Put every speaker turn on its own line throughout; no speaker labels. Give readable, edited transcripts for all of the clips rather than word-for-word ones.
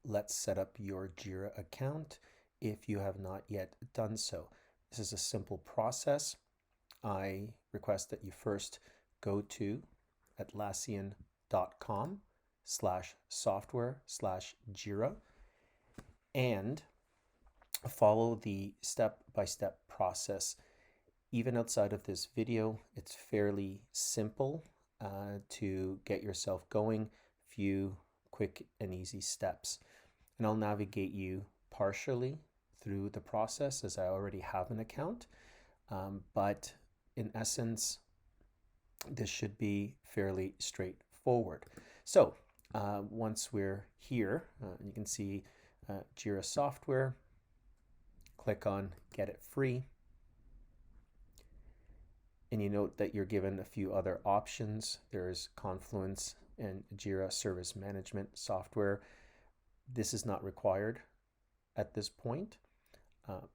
let's set up your Jira account if you have not yet done so. This is a simple process. I request that you first go to atlassian.com/software/Jira and follow the step-by-step process. Even outside of this video, it's fairly simple to get yourself going. Few quick and easy steps. And I'll navigate you partially through the process as I already have an account. But in essence, this should be fairly straightforward. So once we're here, you can see Jira software. Click on Get It Free. And you note that you're given a few other options. There's Confluence and Jira Service Management software. This is not required at this point.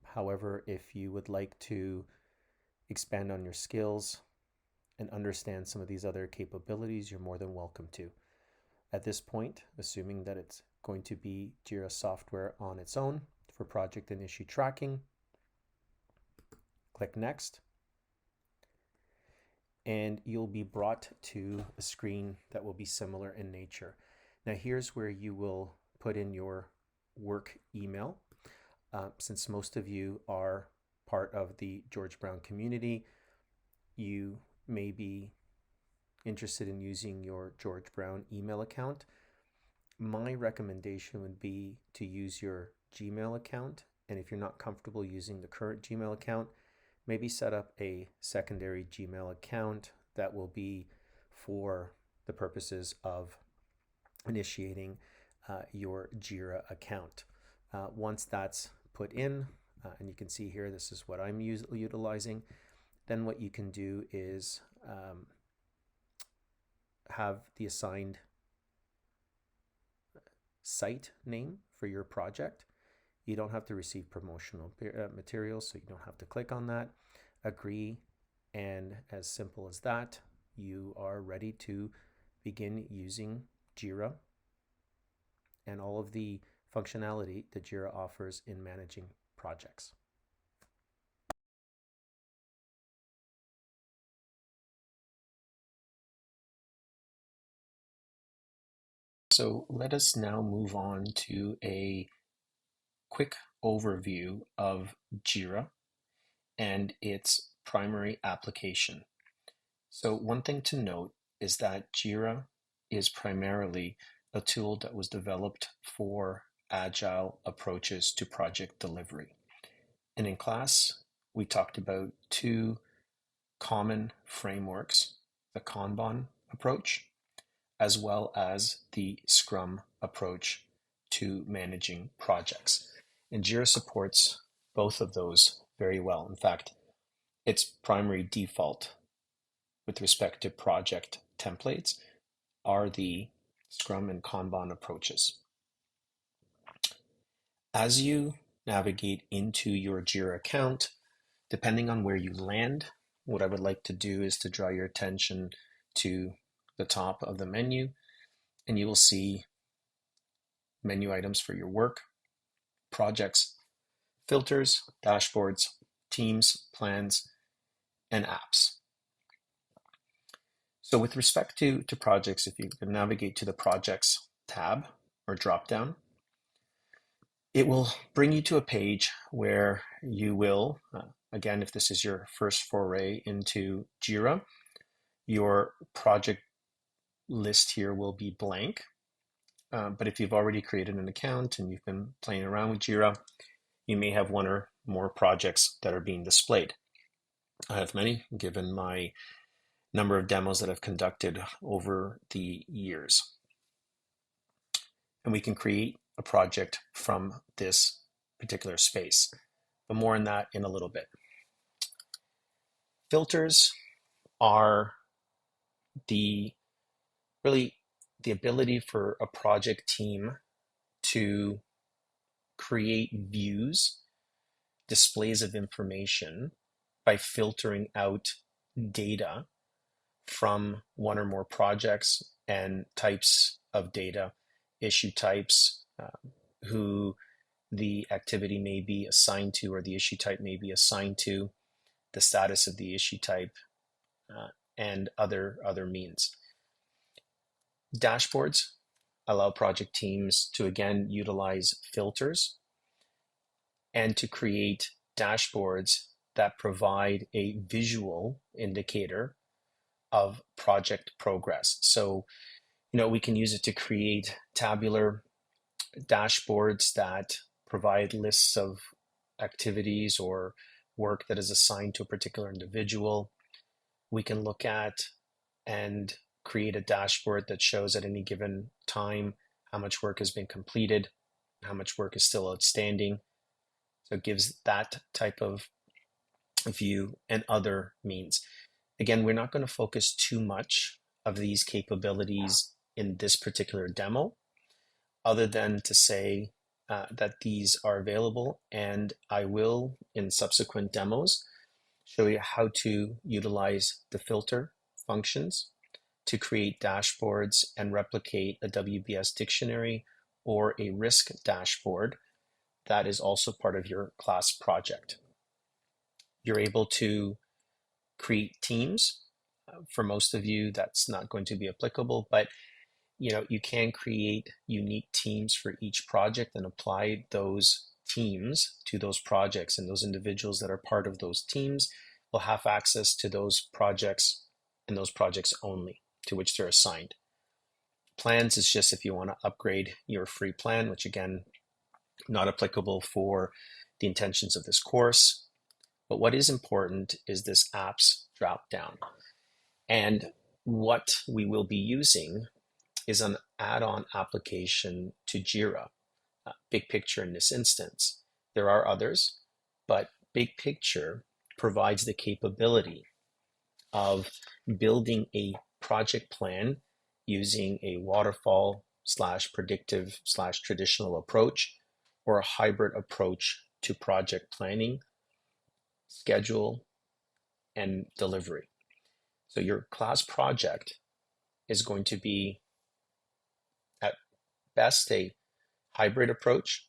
However, if you would like to expand on your skills and understand some of these other capabilities, you're more than welcome to. At this point, assuming that it's going to be Jira software on its own for project and issue tracking, click Next. And you'll be brought to a screen that will be similar in nature. Now here's where you will put in your work email. Since most of you are part of the George Brown community, you may be interested in using your George Brown email account. My recommendation would be to use your Gmail account. And if you're not comfortable using the current Gmail account, maybe set up a secondary Gmail account that will be for the purposes of initiating your Jira account. Once that's put in, and you can see here, this is what I'm utilizing, then what you can do is have the assigned site name for your project. You don't have to receive promotional materials, so you don't have to click on that. Agree, and as simple as that, you are ready to begin using Jira and all of the functionality that Jira offers in managing projects. So let us now move on to a quick overview of Jira and its primary application. So one thing to note is that Jira is primarily a tool that was developed for agile approaches to project delivery. And in class, we talked about two common frameworks, the Kanban approach, as well as the Scrum approach to managing projects. And Jira supports both of those very well. In fact, its primary default with respect to project templates are the Scrum and Kanban approaches. As you navigate into your Jira account, depending on where you land, what I would like to do is to draw your attention to the top of the menu, and you will see menu items for your work, projects, filters, dashboards, teams, plans, and apps. So with respect to projects, if you can navigate to the projects tab or drop down, it will bring you to a page where you will, again, if this is your first foray into Jira, your project list here will be blank. But if you've already created an account and you've been playing around with Jira, you may have one or more projects that are being displayed. I have many, given my number of demos that I've conducted over the years. And we can create a project from this particular space, but more on that in a little bit. Filters are really the ability for a project team to create views, displays of information by filtering out data from one or more projects and types of data, issue types, who the activity may be assigned to, or the issue type may be assigned to, the status of the issue type, and other means. Dashboards allow project teams to again utilize filters and to create dashboards that provide a visual indicator of project progress. So, we can use it to create tabular dashboards that provide lists of activities or work that is assigned to a particular individual. We can look at and create a dashboard that shows at any given time how much work has been completed, how much work is still outstanding. So it gives that type of view and other means. Again, we're not going to focus too much of these capabilities in this particular demo, other than to say that these are available, and I will, in subsequent demos, show you how to utilize the filter functions to create dashboards and replicate a WBS dictionary or a risk dashboard that is also part of your class project. You're able to create teams. For most of you, that's not going to be applicable, but you can create unique teams for each project and apply those teams to those projects, and those individuals that are part of those teams will have access to those projects and those projects only to which they're assigned. Plans is just if you want to upgrade your free plan, which again, not applicable for the intentions of this course. But what is important is this apps drop down. And what we will be using is an add-on application to Jira, BigPicture in this instance. There are others, but BigPicture provides the capability of building a project plan using a waterfall / predictive / traditional approach, or a hybrid approach to project planning, schedule, and delivery. So your class project is going to be at best a hybrid approach,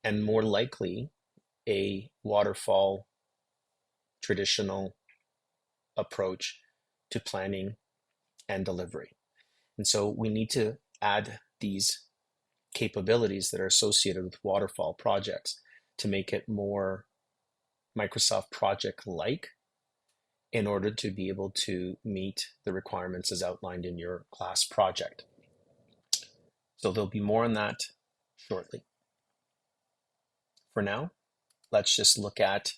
and more likely a waterfall traditional approach to planning and delivery. And so we need to add these capabilities that are associated with waterfall projects to make it more Microsoft project-like in order to be able to meet the requirements as outlined in your class project. So there'll be more on that shortly. For now, let's just look at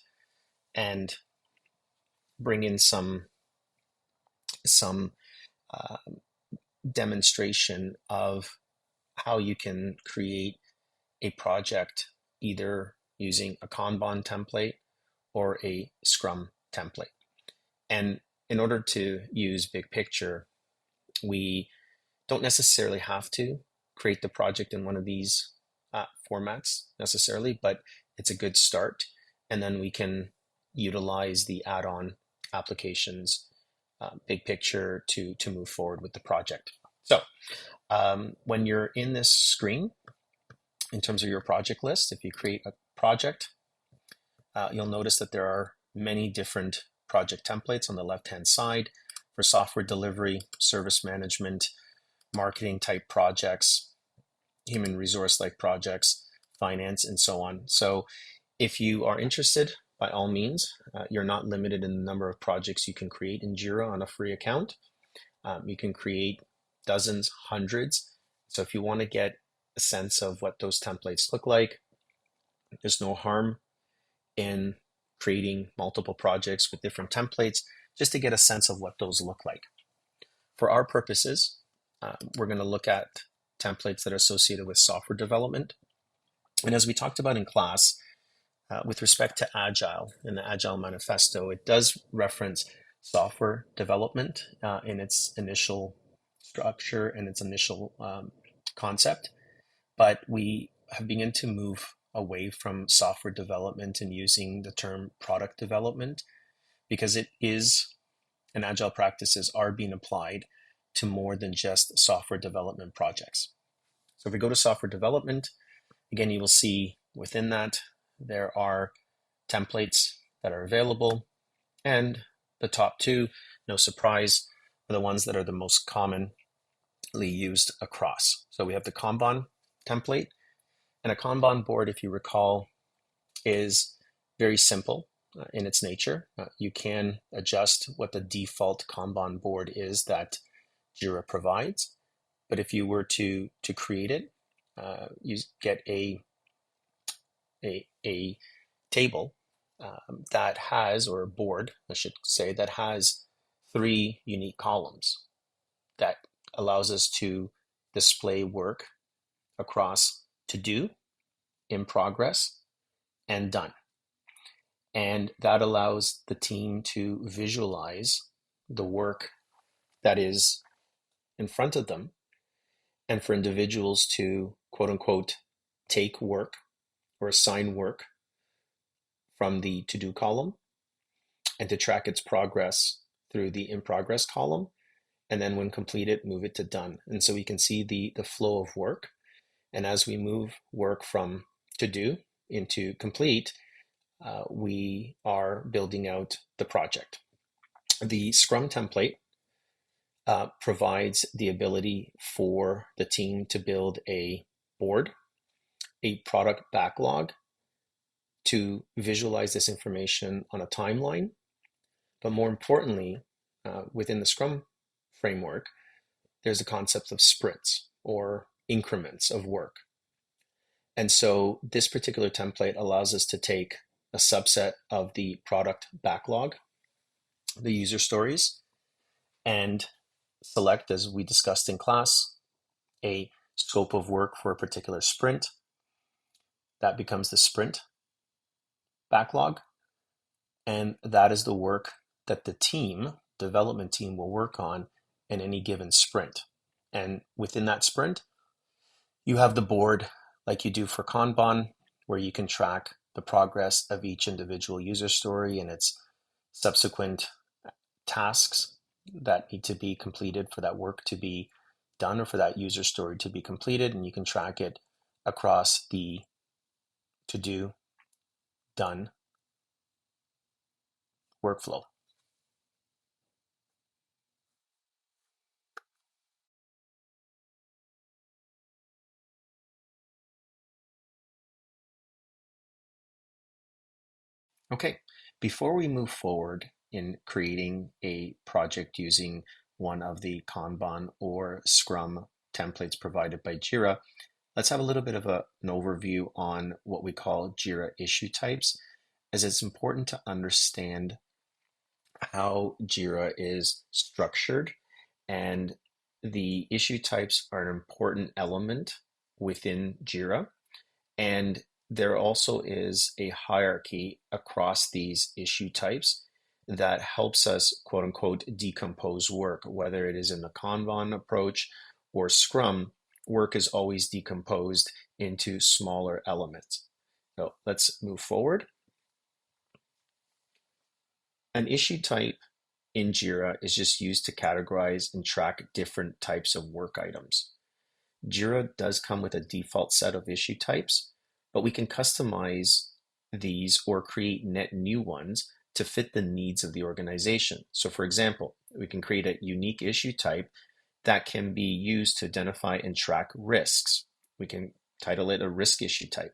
and bring in some demonstration of how you can create a project either using a Kanban template or a Scrum template. And in order to use BigPicture, we don't necessarily have to create the project in one of these formats necessarily, but it's a good start. And then we can utilize the add-on applications, BigPicture, to move forward with the project. So when you're in this screen, in terms of your project list, if you create a project, you'll notice that there are many different project templates on the left-hand side for software delivery, service management, marketing type projects, human resource like projects, finance, and so on. So if you are interested, by all means, you're not limited in the number of projects you can create in Jira on a free account. You can create dozens, hundreds. So if you want to get a sense of what those templates look like, there's no harm in creating multiple projects with different templates just to get a sense of what those look like. For our purposes, we're going to look at templates that are associated with software development. And as we talked about in class, with respect to Agile in the Agile Manifesto, it does reference software development in its initial structure and its initial concept, but we have begun to move away from software development and using the term product development, because it is, and Agile practices are being applied to more than just software development projects. So if we go to software development, Again, you will see within that there are templates that are available, and the top two, no surprise, are the ones that are the most commonly used across. So we have the Kanban template, and a Kanban board, if you recall, is very simple in its nature. You can adjust what the default Kanban board is that Jira provides, but if you were to create it, you get a table that has, or a board, I should say, that has three unique columns that allows us to display work across to do, in progress, and done. And that allows the team to visualize the work that is in front of them, and for individuals to, quote unquote, take work or assign work from the to-do column and to track its progress through the in progress column. And then when completed, move it to done. And so we can see the flow of work. And as we move work from to do into complete, we are building out the project. The Scrum template provides the ability for the team to build a board, a product backlog, to visualize this information on a timeline. But more importantly, within the Scrum framework, there's a concept of sprints or increments of work. And so this particular template allows us to take a subset of the product backlog, the user stories, and select, as we discussed in class, a scope of work for a particular sprint. That becomes the sprint backlog. And that is the work that the development team, will work on in any given sprint. And within that sprint, you have the board like you do for Kanban, where you can track the progress of each individual user story and its subsequent tasks that need to be completed for that work to be done, or for that user story to be completed. And you can track it across the to do, done workflow. Okay, before we move forward in creating a project using one of the Kanban or Scrum templates provided by Jira, let's have a little bit of an overview on what we call Jira issue types, as it's important to understand how Jira is structured, and the issue types are an important element within Jira. And there also is a hierarchy across these issue types that helps us, quote unquote, decompose work, whether it is in the Kanban approach or Scrum. Work is always decomposed into smaller elements. So let's move forward. An issue type in Jira is just used to categorize and track different types of work items. Jira does come with a default set of issue types, but we can customize these or create net new ones to fit the needs of the organization. So for example, we can create a unique issue type that can be used to identify and track risks. We can title it a risk issue type,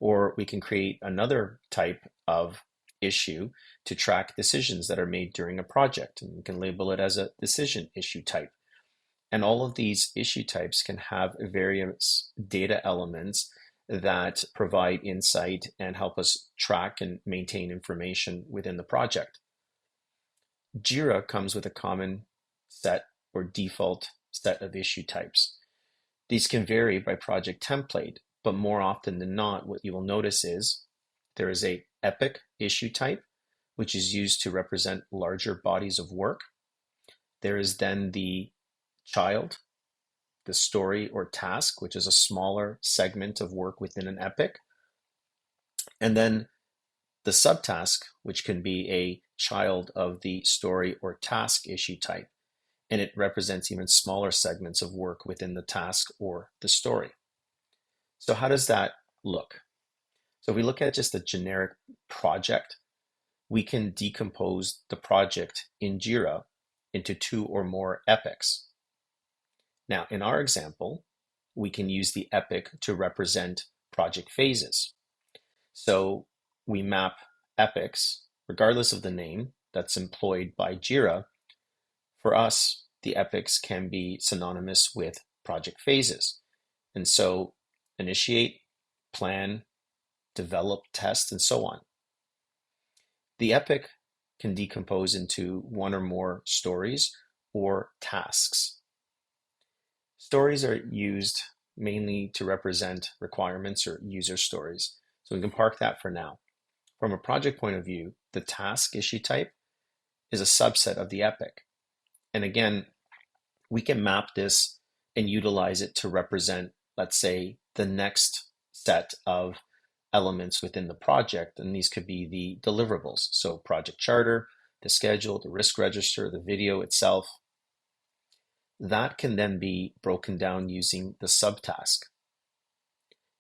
or we can create another type of issue to track decisions that are made during a project, and we can label it as a decision issue type. And all of these issue types can have various data elements that provide insight and help us track and maintain information within the project. Jira comes with a common set or default set of issue types. These can vary by project template, but more often than not, what you will notice is there is a epic issue type, which is used to represent larger bodies of work. There is then the child, the story or task, which is a smaller segment of work within an epic. And then the subtask, which can be a child of the story or task issue type, and it represents even smaller segments of work within the task or the story. So how does that look. So if we look at just a generic project, we can decompose the project in Jira into 2 or more epics. Now, in our example, we can use the epic to represent project phases. So we map epics, regardless of the name that's employed by Jira. For us, the epics can be synonymous with project phases. And so initiate, plan, develop, test, and so on. The epic can decompose into 1 or more stories or tasks. Stories are used mainly to represent requirements or user stories. So we can park that for now. From a project point of view, the task issue type is a subset of the epic. And again, we can map this and utilize it to represent, let's say, the next set of elements within the project. And these could be the deliverables. So project charter, the schedule, the risk register, the video itself. That can then be broken down using the subtask.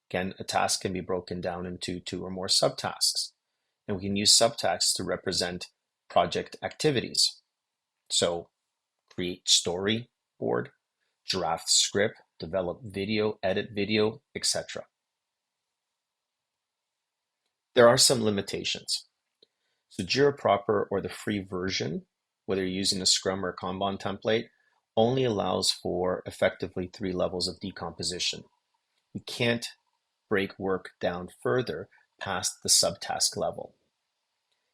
Again, a task can be broken down into 2 or more subtasks. And we can use subtasks to represent project activities. So create story board, draft script, develop video, edit video, etc. There are some limitations. So Jira proper or the free version, whether you're using a Scrum or a Kanban template, only allows for effectively 3 levels of decomposition. We can't break work down further past the subtask level.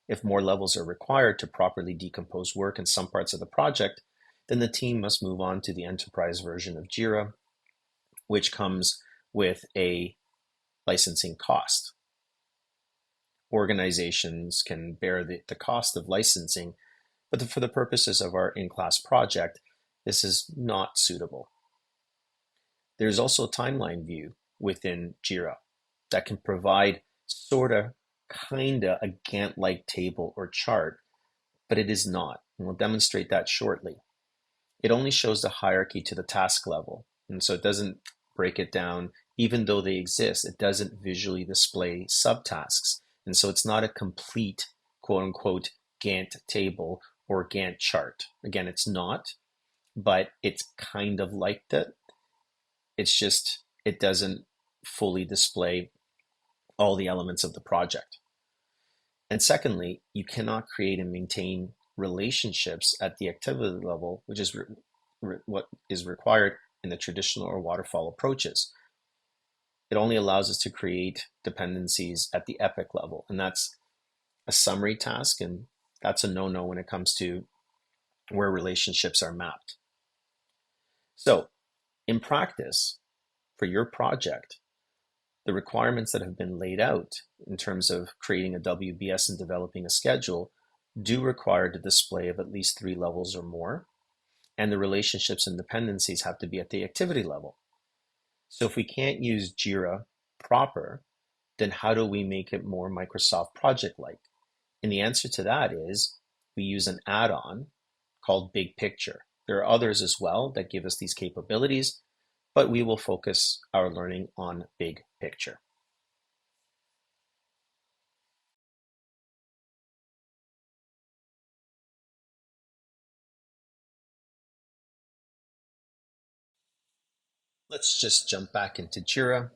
If more levels are required to properly decompose work in some parts of the project, then the team must move on to the enterprise version of Jira, which comes with a licensing cost. Organizations can bear the cost of licensing, but for the purposes of our in-class project, this is not suitable. There's also a timeline view within Jira that can provide kinda a Gantt-like table or chart, but it is not, and we'll demonstrate that shortly. It only shows the hierarchy to the task level, and so it doesn't break it down. Even though they exist, it doesn't visually display subtasks, and so it's not a complete quote-unquote Gantt table or Gantt chart. Again, it's not, but it's kind of like that. It's just, it doesn't fully display all the elements of the project. And secondly, you cannot create and maintain relationships at the activity level, which is what is required in the traditional or waterfall approaches. It only allows us to create dependencies at the epic level, and that's a summary task, and that's a no-no when it comes to where relationships are mapped. So in practice, for your project, the requirements that have been laid out in terms of creating a WBS and developing a schedule do require the display of at least 3 levels or more, and the relationships and dependencies have to be at the activity level. So if we can't use Jira proper, then how do we make it more Microsoft project-like? And the answer to that is we use an add-on called BigPicture. There are others as well that give us these capabilities, but we will focus our learning on BigPicture. Let's just jump back into Jira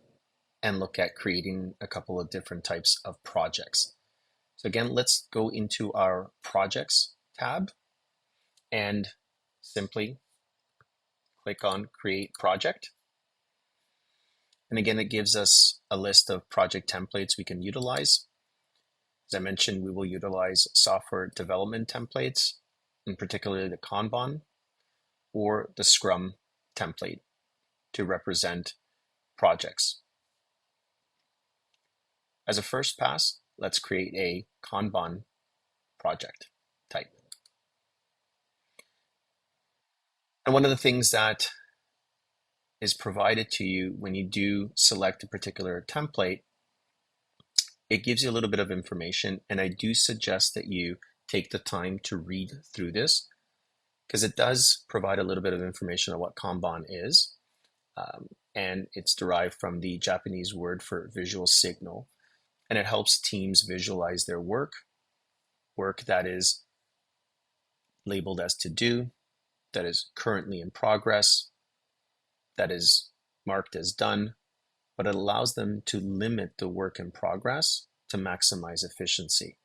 and look at creating a couple of different types of projects. So again, let's go into our Projects tab and simply click on Create Project. And again, it gives us a list of project templates we can utilize. As I mentioned, we will utilize software development templates, in particular the Kanban or the Scrum template to represent projects. As a first pass, let's create a Kanban project type. And one of the things that is provided to you when you do select a particular template, it gives you a little bit of information, and I do suggest that you take the time to read through this because it does provide a little bit of information on what Kanban is. and it's derived from the Japanese word for visual signal, and it helps teams visualize their work that is labeled as to do, that is currently in progress, that is marked as done, but it allows them to limit the work in progress to maximize efficiency.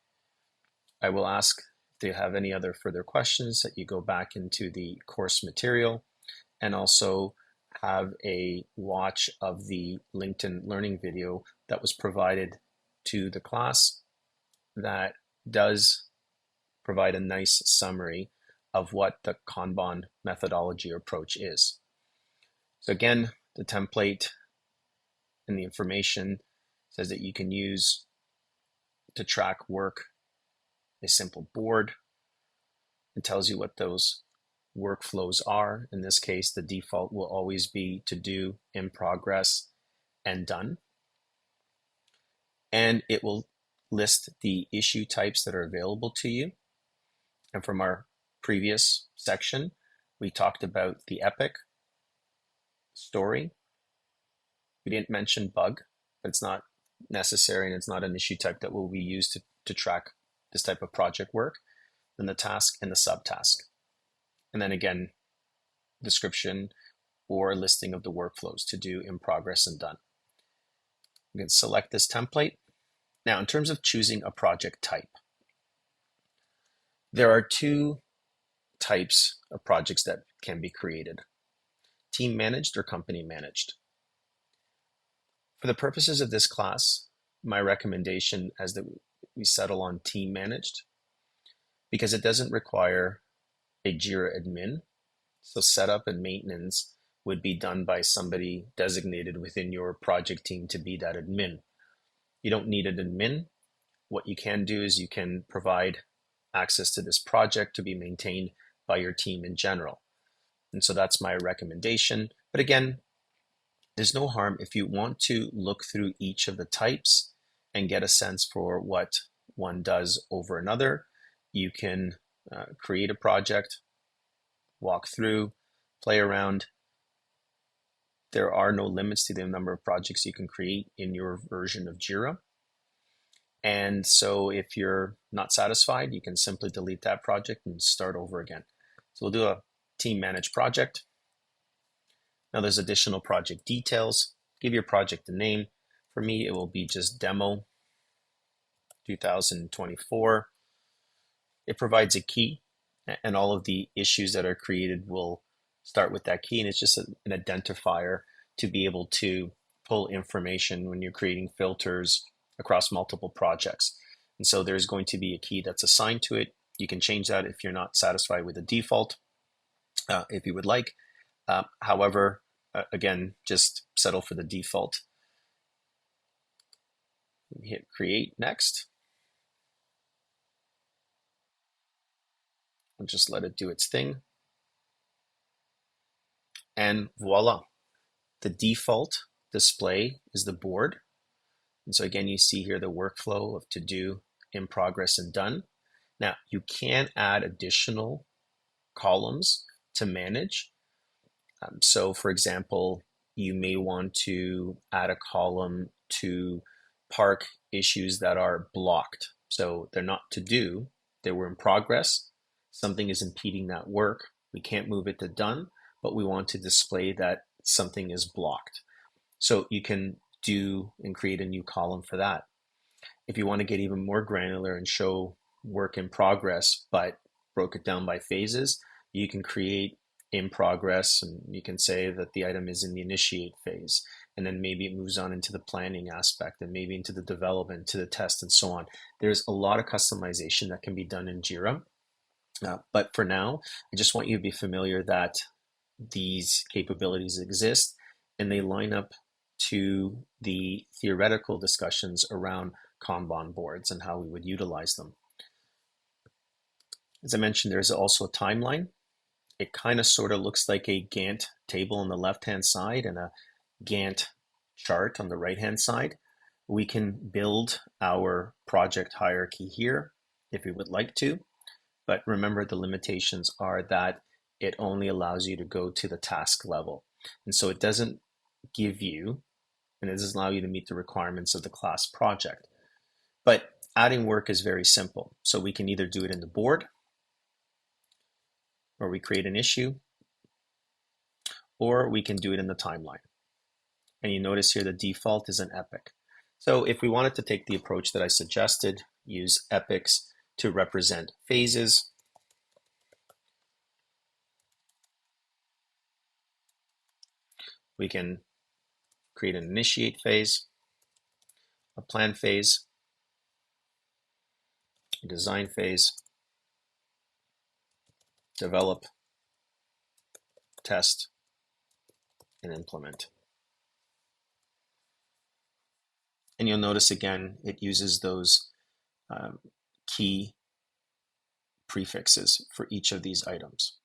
I will ask if you have any other further questions that you go back into the course material, and also have a watch of the LinkedIn learning video that was provided to the class that does provide a nice summary of what the Kanban methodology or approach is. So again, the template and the information says that you can use to track work a simple board. It tells you what those workflows are. In this case, the default will always be to do, in progress, and done. And it will list the issue types that are available to you. And from our previous section, we talked about the epic, story. We didn't mention bug, but it's not necessary, and it's not an issue type that will be used to track this type of project work. Then the task and the subtask. And then again, description or listing of the workflows to do, in progress, and done. You can select this template. Now, in terms of choosing a project type, there are two types of projects that can be created: team managed or company managed. For the purposes of this class, my recommendation is that we settle on team managed, because it doesn't require a Jira admin. So setup and maintenance would be done by somebody designated within your project team to be that admin. You don't need an admin. What you can do is you can provide access to this project to be maintained by your team in general. And so that's my recommendation. But again, there's no harm if you want to look through each of the types and get a sense for what one does over another. You can create a project, walk through, play around. There are no limits to the number of projects you can create in your version of Jira. And so if you're not satisfied, you can simply delete that project and start over again. So we'll do a team managed project. Now there's additional project details. Give your project a name. For me, it will be just Demo 2024. It provides a key, and all of the issues that are created will start with that key. And it's just an identifier to be able to pull information when you're creating filters across multiple projects. And so there's going to be a key that's assigned to it. You can change that if you're not satisfied with the default, if you would like. However, again, just settle for the default. Hit create next. And just let it do its thing. And voila, the default display is the board. And so again, you see here the workflow of to do, in progress, and done. Now you can add additional columns to manage. So for example, you may want to add a column to park issues that are blocked. So they're not to do, they were in progress. Something is impeding that work. We can't move it to done, but we want to display that something is blocked. So you can do and create a new column for that. If you want to get even more granular and show work in progress, but broke it down by phases, you can create in progress, and you can say that the item is in the initiate phase, and then maybe it moves on into the planning aspect, and maybe into the development, to the test, and so on. There's a lot of customization that can be done in Jira. But for now, I just want you to be familiar that these capabilities exist, and they line up to the theoretical discussions around Kanban boards and how we would utilize them. As I mentioned, there's also a timeline. It kind of sort of looks like a Gantt table on the left-hand side and a Gantt chart on the right-hand side. We can build our project hierarchy here if we would like to, but remember the limitations are that it only allows you to go to the task level. And so it doesn't give you, and it does allow you to meet the requirements of the class project. But adding work is very simple. So we can either do it in the board, or we create an issue, or we can do it in the timeline. And you notice here the default is an epic. So if we wanted to take the approach that I suggested, use epics to represent phases, we can create an initiate phase, a plan phase, a design phase, develop, test, and implement. And you'll notice again, it uses those key prefixes for each of these items.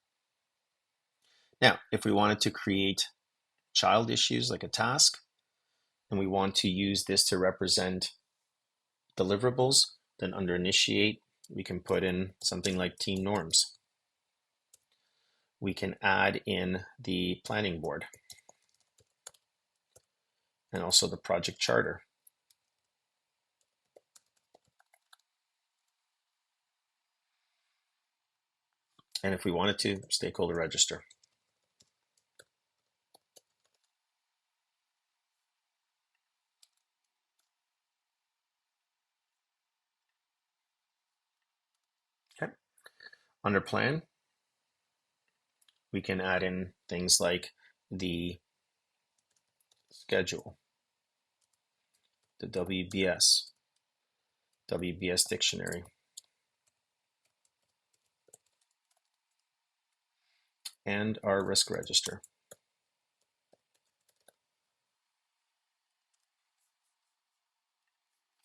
Now, if we wanted to create child issues like a task, and we want to use this to represent deliverables, then under initiate, we can put in something like team norms. We can add in the planning board and also the project charter. And if we wanted to, stakeholder register. Okay. Under plan, we can add in things like the schedule, the WBS dictionary, and our risk register.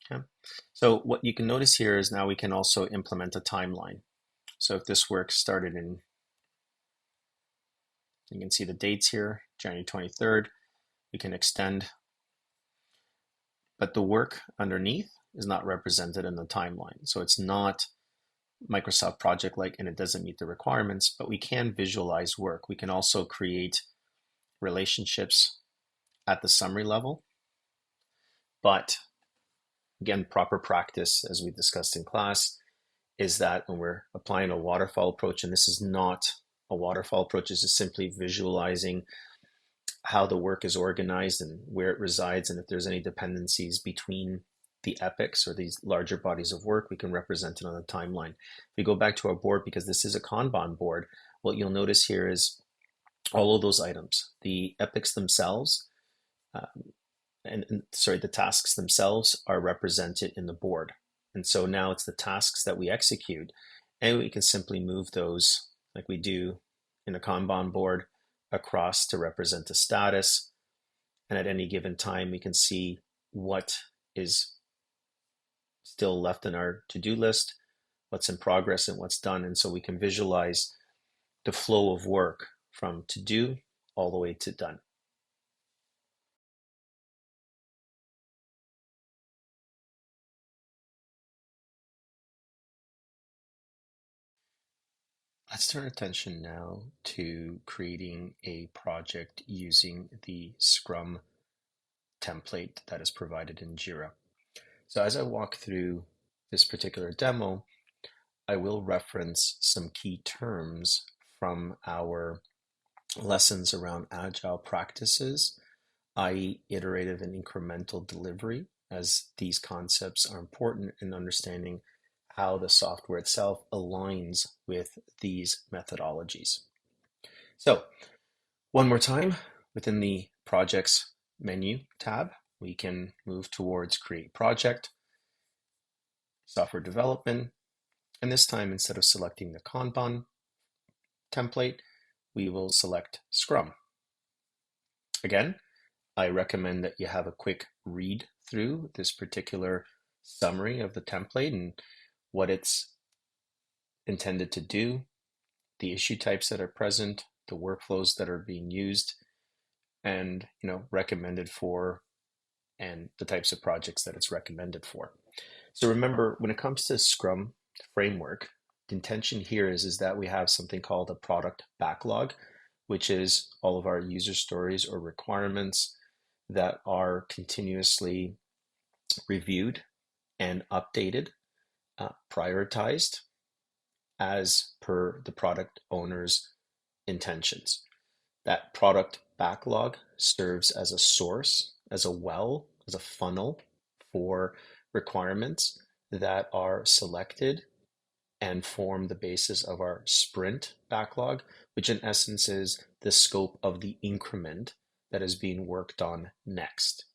Okay. So what you can notice here is now we can also implement a timeline. So if this work started in, you can see the dates here, January 23rd, we can extend, but the work underneath is not represented in the timeline. So it's not Microsoft project-like, and it doesn't meet the requirements, but we can visualize work. We can also create relationships at the summary level. But again, proper practice, as we discussed in class, is that when we're applying a waterfall approach, and this is not a waterfall approach, this is simply visualizing how the work is organized and where it resides, and if there's any dependencies between the epics or these larger bodies of work, we can represent it on a timeline. If we go back to our board, because this is a Kanban board, what you'll notice here is all of those items, the epics themselves, the tasks themselves are represented in the board. And so now it's the tasks that we execute, and we can simply move those like we do in a Kanban board across to represent a status. And at any given time, we can see what is still left in our to-do list, what's in progress, and what's done. And so we can visualize the flow of work from to do all the way to done. Let's turn attention now to creating a project using the Scrum template that is provided in Jira. So as I walk through this particular demo, I will reference some key terms from our lessons around agile practices, i.e. iterative and incremental delivery, as these concepts are important in understanding how the software itself aligns with these methodologies. So one more time, within the projects menu tab, we can move towards create project, software development, and this time instead of selecting the Kanban template, we will select Scrum. Again, I recommend that you have a quick read through this particular summary of the template and what it's intended to do, the issue types that are present, the workflows that are being used, and recommended for, and the types of projects that it's recommended for. So remember, when it comes to Scrum framework, the intention here is that we have something called a product backlog, which is all of our user stories or requirements that are continuously reviewed and updated, prioritized as per the product owner's intentions. That product backlog serves as a source, as a well, as a funnel for requirements that are selected and form the basis of our sprint backlog, which in essence is the scope of the increment that is being worked on next.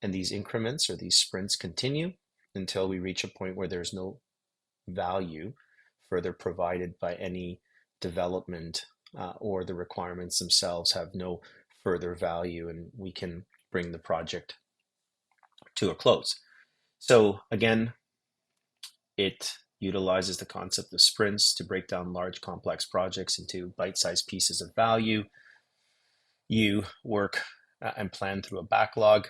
And these increments or these sprints continue until we reach a point where there's no value further provided by any development, or the requirements themselves have no further value, and we can bring the project to a close. So again, it utilizes the concept of sprints to break down large complex projects into bite-sized pieces of value. You work and plan through a backlog.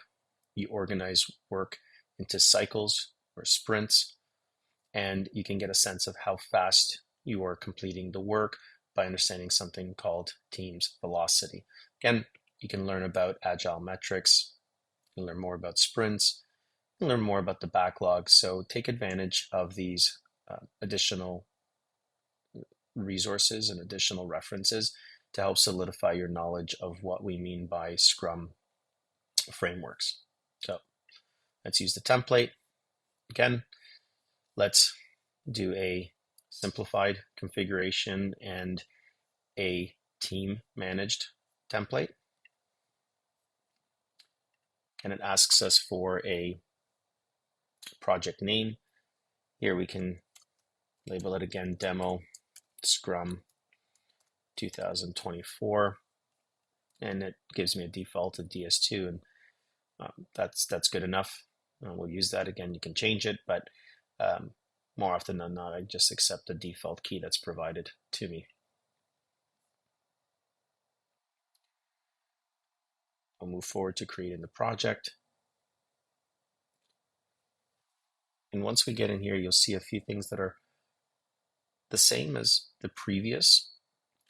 You organize work into cycles or sprints, and you can get a sense of how fast you are completing the work by understanding something called team's velocity. Again, you can learn about agile metrics, you can learn more about sprints, you can learn more about the backlog. So take advantage of these additional resources and additional references to help solidify your knowledge of what we mean by Scrum frameworks. So let's use the template. Again, let's do a simplified configuration and a team managed template. And it asks us for a project name. Here we can label it again, Demo Scrum 2024. And it gives me a default of DS2, and that's good enough. We'll use that again. You can change it, but more often than not, I just accept the default key that's provided to me. I'll move forward to creating the project. And once we get in here, you'll see a few things that are the same as the previous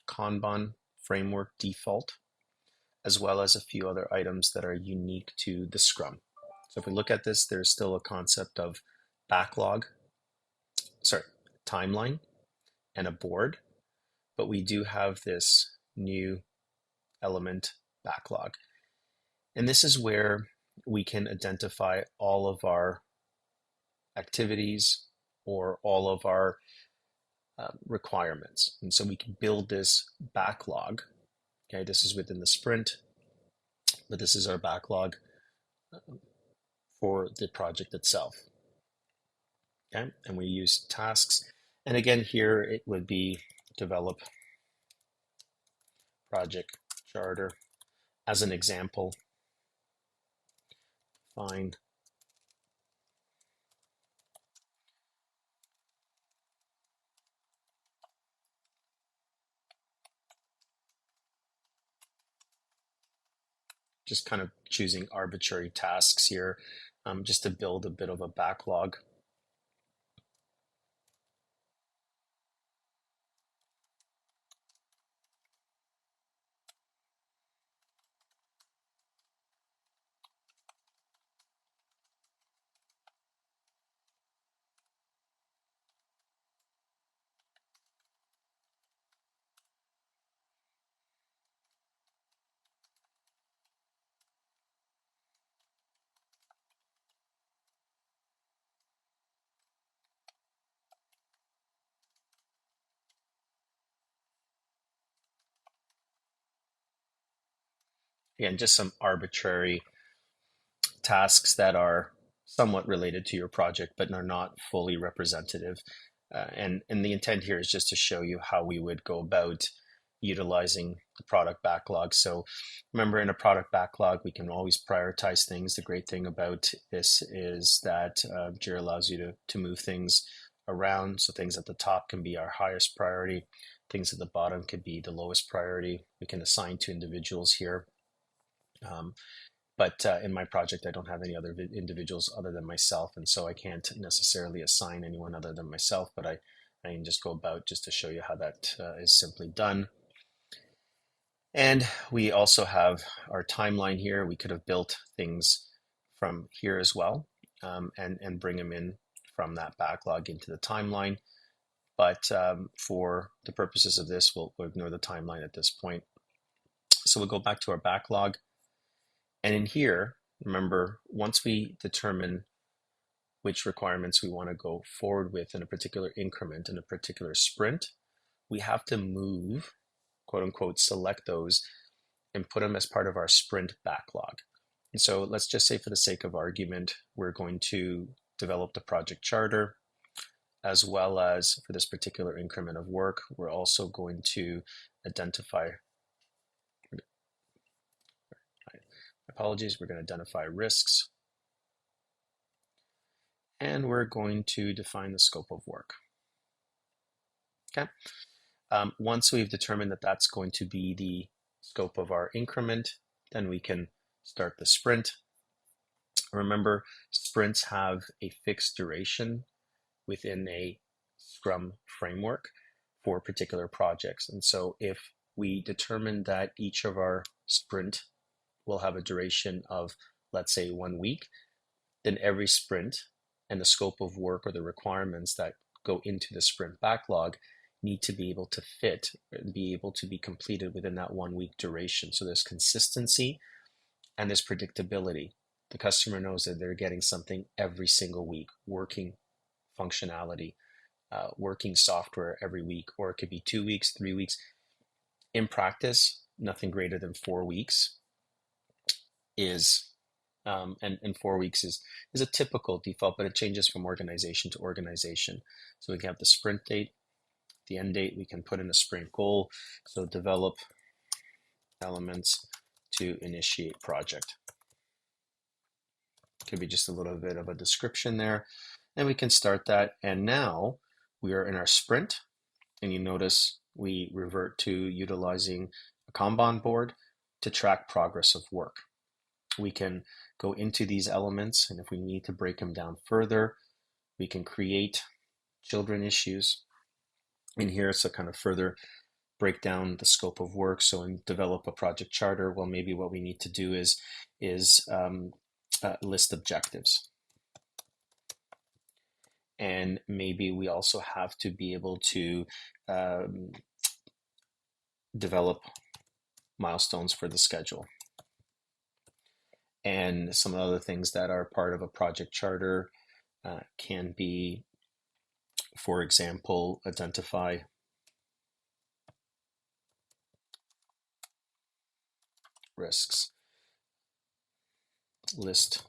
Kanban framework default, as well as a few other items that are unique to the Scrum. So if we look at this, there's still a concept of timeline and a board, but we do have this new element backlog. And this is where we can identify all of our activities or all of our requirements. And so we can build this backlog. Okay, this is within the sprint, but this is our backlog for the project itself. Okay, and we use tasks. And again, here it would be develop project charter as an example. Find just kind of choosing arbitrary tasks here, just to build a bit of a backlog. Again, just some arbitrary tasks that are somewhat related to your project, but are not fully representative. And the intent here is just to show you how we would go about utilizing the product backlog. So remember, in a product backlog, we can always prioritize things. The great thing about this is that Jira allows you to move things around. So things at the top can be our highest priority. Things at the bottom could be the lowest priority. We can assign to individuals here. But in my project, I don't have any other individuals other than myself, and so I can't necessarily assign anyone other than myself, but I can just go about just to show you how that is simply done. And we also have our timeline here. We could have built things from here as well, and bring them in from that backlog into the timeline. But for the purposes of this, we'll ignore the timeline at this point. So we'll go back to our backlog. And in here, remember, once we determine which requirements we want to go forward with in a particular increment, in a particular sprint, we have to move, quote unquote, select those and put them as part of our sprint backlog. And so let's just say, for the sake of argument, we're going to develop the project charter, as well as for this particular increment of work, we're also going to identify, apologies, we're going to identify risks, and we're going to define the scope of work. Okay. Once we've determined that that's going to be the scope of our increment, then we can start the sprint. Remember, sprints have a fixed duration within a Scrum framework for particular projects. And so if we determine that each of our sprint will have a duration of, let's say, 1 week, then every sprint and the scope of work or the requirements that go into the sprint backlog need to be able to fit and be able to be completed within that 1 week duration. So there's consistency and there's predictability. The customer knows that they're getting something every single week, working functionality, working software every week, or it could be 2 weeks, 3 weeks. In practice, nothing greater than 4 weeks is, and 4 weeks is a typical default, but it changes from organization to organization. So we can have the sprint date, the end date, we can put in a sprint goal. So develop elements to initiate project. Could be just a little bit of a description there. And we can start that. And now we are in our sprint. And you notice we revert to utilizing a Kanban board to track progress of work. We can go into these elements, and if we need to break them down further, we can create children issues in here, so kind of further break down the scope of work. So and develop a project charter, well, maybe what we need to do is list objectives. And maybe we also have to be able to develop milestones for the schedule. And some other things that are part of a project charter can be, for example, identify risks, list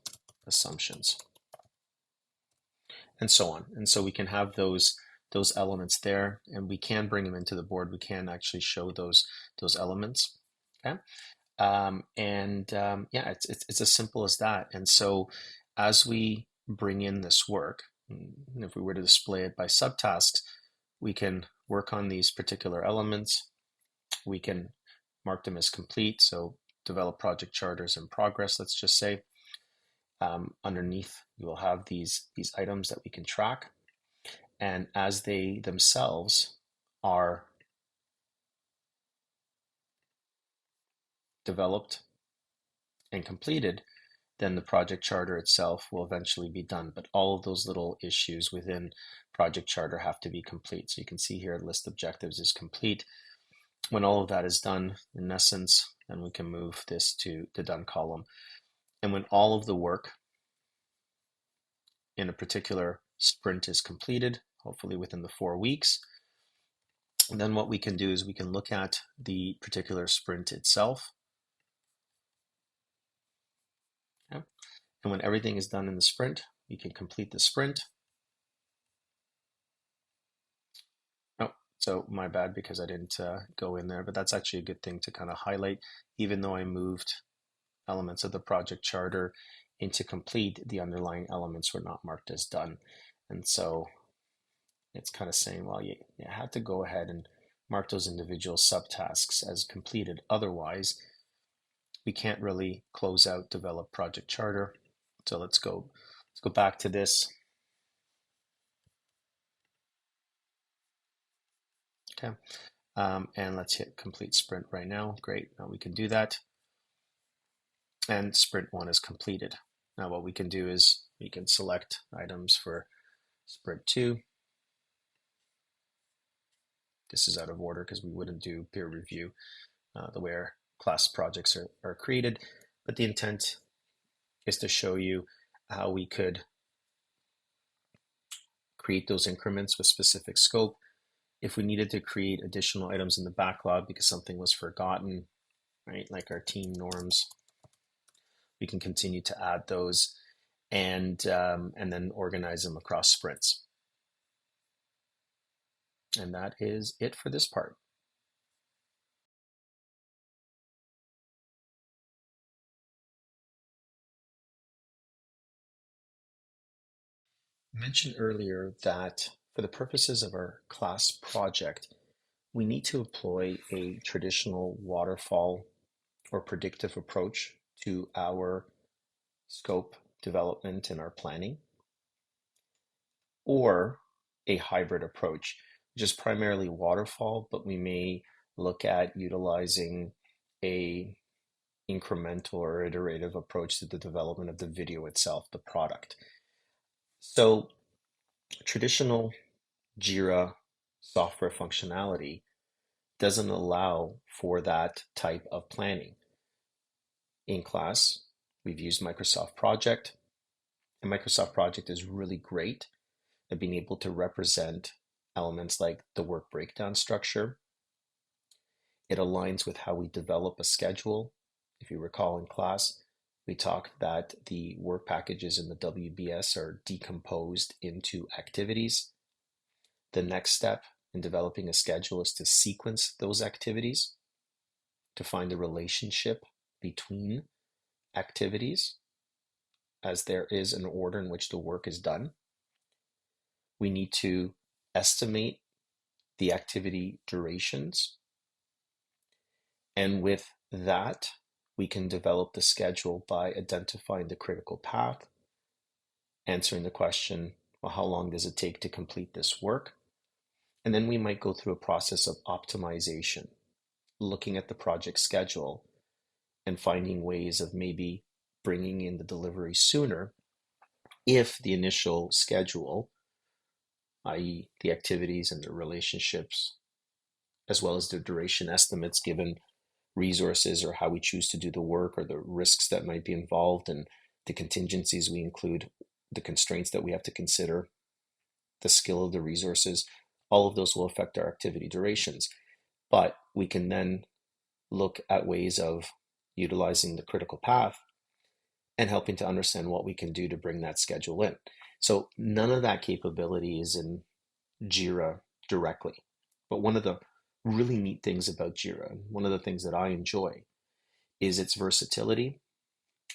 assumptions, and so on. And so we can have those elements there, and we can bring them into the board. We can actually show those elements. Okay. Yeah, it's as simple as that. And so as we bring in this work, if we were to display it by subtasks, we can work on these particular elements. We can mark them as complete. So develop project charters in progress, let's just say. Underneath, you will have these items that we can track. And as they themselves are developed and completed, then the project charter itself will eventually be done. But all of those little issues within project charter have to be complete. So you can see here, list objectives is complete. When all of that is done, in essence, then we can move this to the done column. And when all of the work in a particular sprint is completed, hopefully within the 4 weeks, then what we can do is we can look at the particular sprint itself. Okay. And when everything is done in the sprint, we can complete the sprint. Oh, so my bad, because I didn't go in there, but that's actually a good thing to kind of highlight. Even though I moved elements of the project charter into complete, the underlying elements were not marked as done. And so it's kind of saying, well, you have to go ahead and mark those individual subtasks as completed. Otherwise, we can't really close out develop project charter. So let's go back to this. Okay. And let's hit complete sprint right now. Great, now we can do that. And sprint 1 is completed. Now what we can do is we can select items for sprint 2. This is out of order because we wouldn't do peer review the way our class projects are created, but the intent is to show you how we could create those increments with specific scope. If we needed to create additional items in the backlog because something was forgotten, right, like our team norms, we can continue to add those and then organize them across sprints. And that is it for this part. I mentioned earlier that for the purposes of our class project, we need to employ a traditional waterfall or predictive approach to our scope development and our planning, or a hybrid approach, which is primarily waterfall, but we may look at utilizing a incremental or iterative approach to the development of the video itself, the product. So traditional Jira software functionality doesn't allow for that type of planning. In class, we've used Microsoft Project, and Microsoft Project is really great at being able to represent elements like the work breakdown structure. It aligns with how we develop a schedule. If you recall in class, we talked that the work packages in the WBS are decomposed into activities. The next step in developing a schedule is to sequence those activities, to find the relationship between activities, as there is an order in which the work is done. We need to estimate the activity durations. And with that, we can develop the schedule by identifying the critical path, answering the question, well, how long does it take to complete this work? And then we might go through a process of optimization, looking at the project schedule and finding ways of maybe bringing in the delivery sooner if the initial schedule, i.e. the activities and the relationships, as well as the duration estimates given resources or how we choose to do the work or the risks that might be involved and the contingencies we include, the constraints that we have to consider, the skill of the resources, all of those will affect our activity durations. But we can then look at ways of utilizing the critical path and helping to understand what we can do to bring that schedule in. So none of that capability is in Jira directly. But one of the really neat things about Jira, one of the things that I enjoy, is its versatility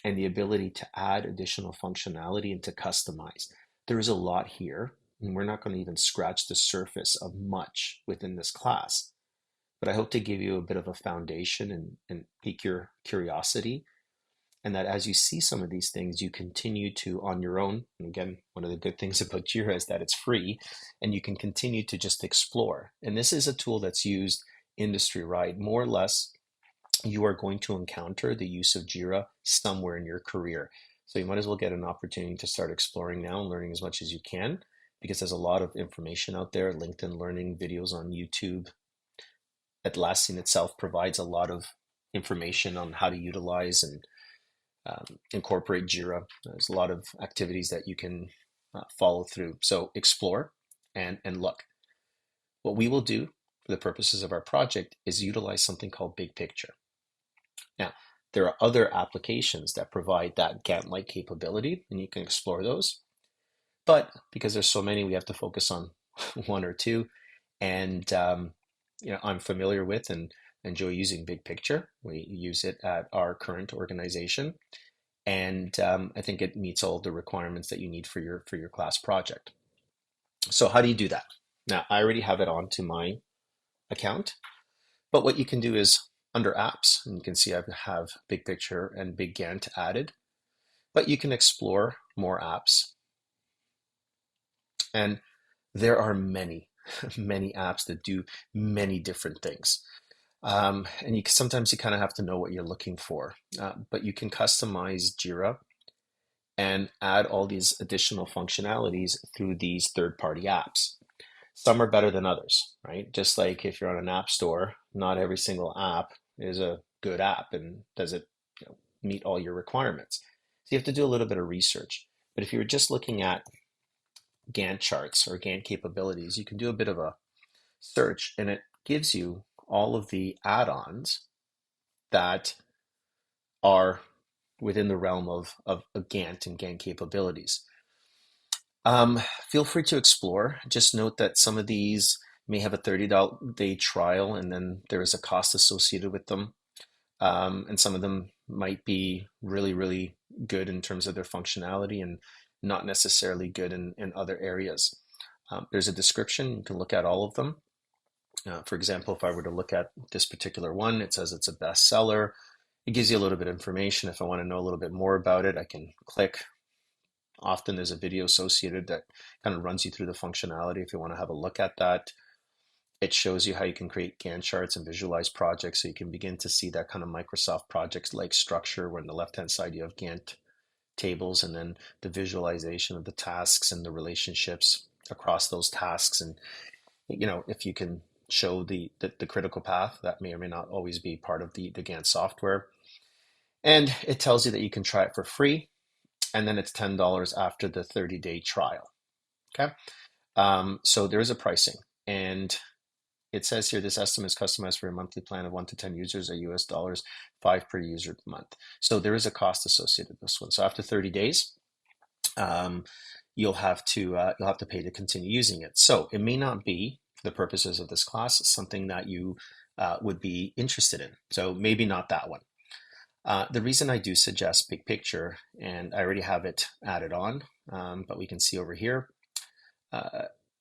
and the ability to add additional functionality and to customize. There is a lot here, and we're not going to even scratch the surface of much within this class. But I hope to give you a bit of a foundation and pique your curiosity, and that as you see some of these things, you continue to, on your own, and again, one of the good things about Jira is that it's free, and you can continue to just explore. And this is a tool that's used industry-wide. More or less, you are going to encounter the use of Jira somewhere in your career. So you might as well get an opportunity to start exploring now and learning as much as you can, because there's a lot of information out there, LinkedIn Learning, videos on YouTube. Atlassian itself provides a lot of information on how to utilize and incorporate Jira. There's a lot of activities that you can follow through. So explore and look. What we will do for the purposes of our project is utilize something called BigPicture. Now, there are other applications that provide that Gantt-like capability, and you can explore those. But because there's so many, we have to focus on one or two. And I'm familiar with and enjoy using BigPicture. We use it at our current organization, and I think it meets all the requirements that you need for your class project. So how do you do that? Now, I already have it onto my account, but what you can do is under apps, and you can see I have BigPicture and Big Gantt added, but you can explore more apps. And there are many. many apps that do many different things. And sometimes you kind of have to know what you're looking for, but you can customize Jira and add all these additional functionalities through these third-party apps. Some are better than others, right? Just like if you're on an app store, not every single app is a good app and does it, meet all your requirements. So you have to do a little bit of research. But if you're just looking at Gantt charts or Gantt capabilities, you can do a bit of a search and it gives you all of the add-ons that are within the realm of Gantt and Gantt capabilities. Feel free to explore. Just note that some of these may have a 30-day trial and then there is a cost associated with them. And some of them might be really, really good in terms of their functionality and not necessarily good in other areas. There's a description. You can look at all of them. For example, if I were to look at this particular one, it says it's a bestseller. It gives you a little bit of information. If I want to know a little bit more about it, I can click. Often there's a video associated that kind of runs you through the functionality if you want to have a look at that. It shows you how you can create Gantt charts and visualize projects so you can begin to see that kind of Microsoft projects-like structure where on the left-hand side you have Gantt tables and then the visualization of the tasks and the relationships across those tasks. And if you can show the critical path, that may or may not always be part of the Gantt software. And it tells you that you can try it for free, and then it's $10 after the 30-day trial. Okay, so there is a pricing, and it says here this estimate is customized for a monthly plan of 1 to 10 users at US dollars, 5 per user per month. So there is a cost associated with this one. So after 30 days, you'll have to pay to continue using it. So it may not be, for the purposes of this class, something that you would be interested in. So maybe not that one. The reason I do suggest BigPicture, and I already have it added on, but we can see over here,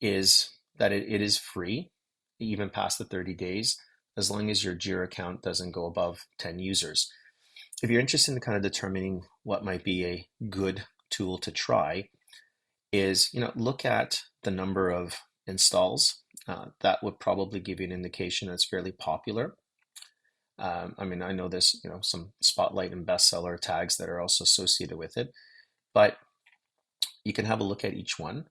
is that it is free, even past the 30 days, as long as your Jira account doesn't go above 10 users. If you're interested in kind of determining what might be a good tool to try, is look at the number of installs. That would probably give you an indication that's fairly popular. I mean, I know there's some spotlight and bestseller tags that are also associated with it, but you can have a look at each one.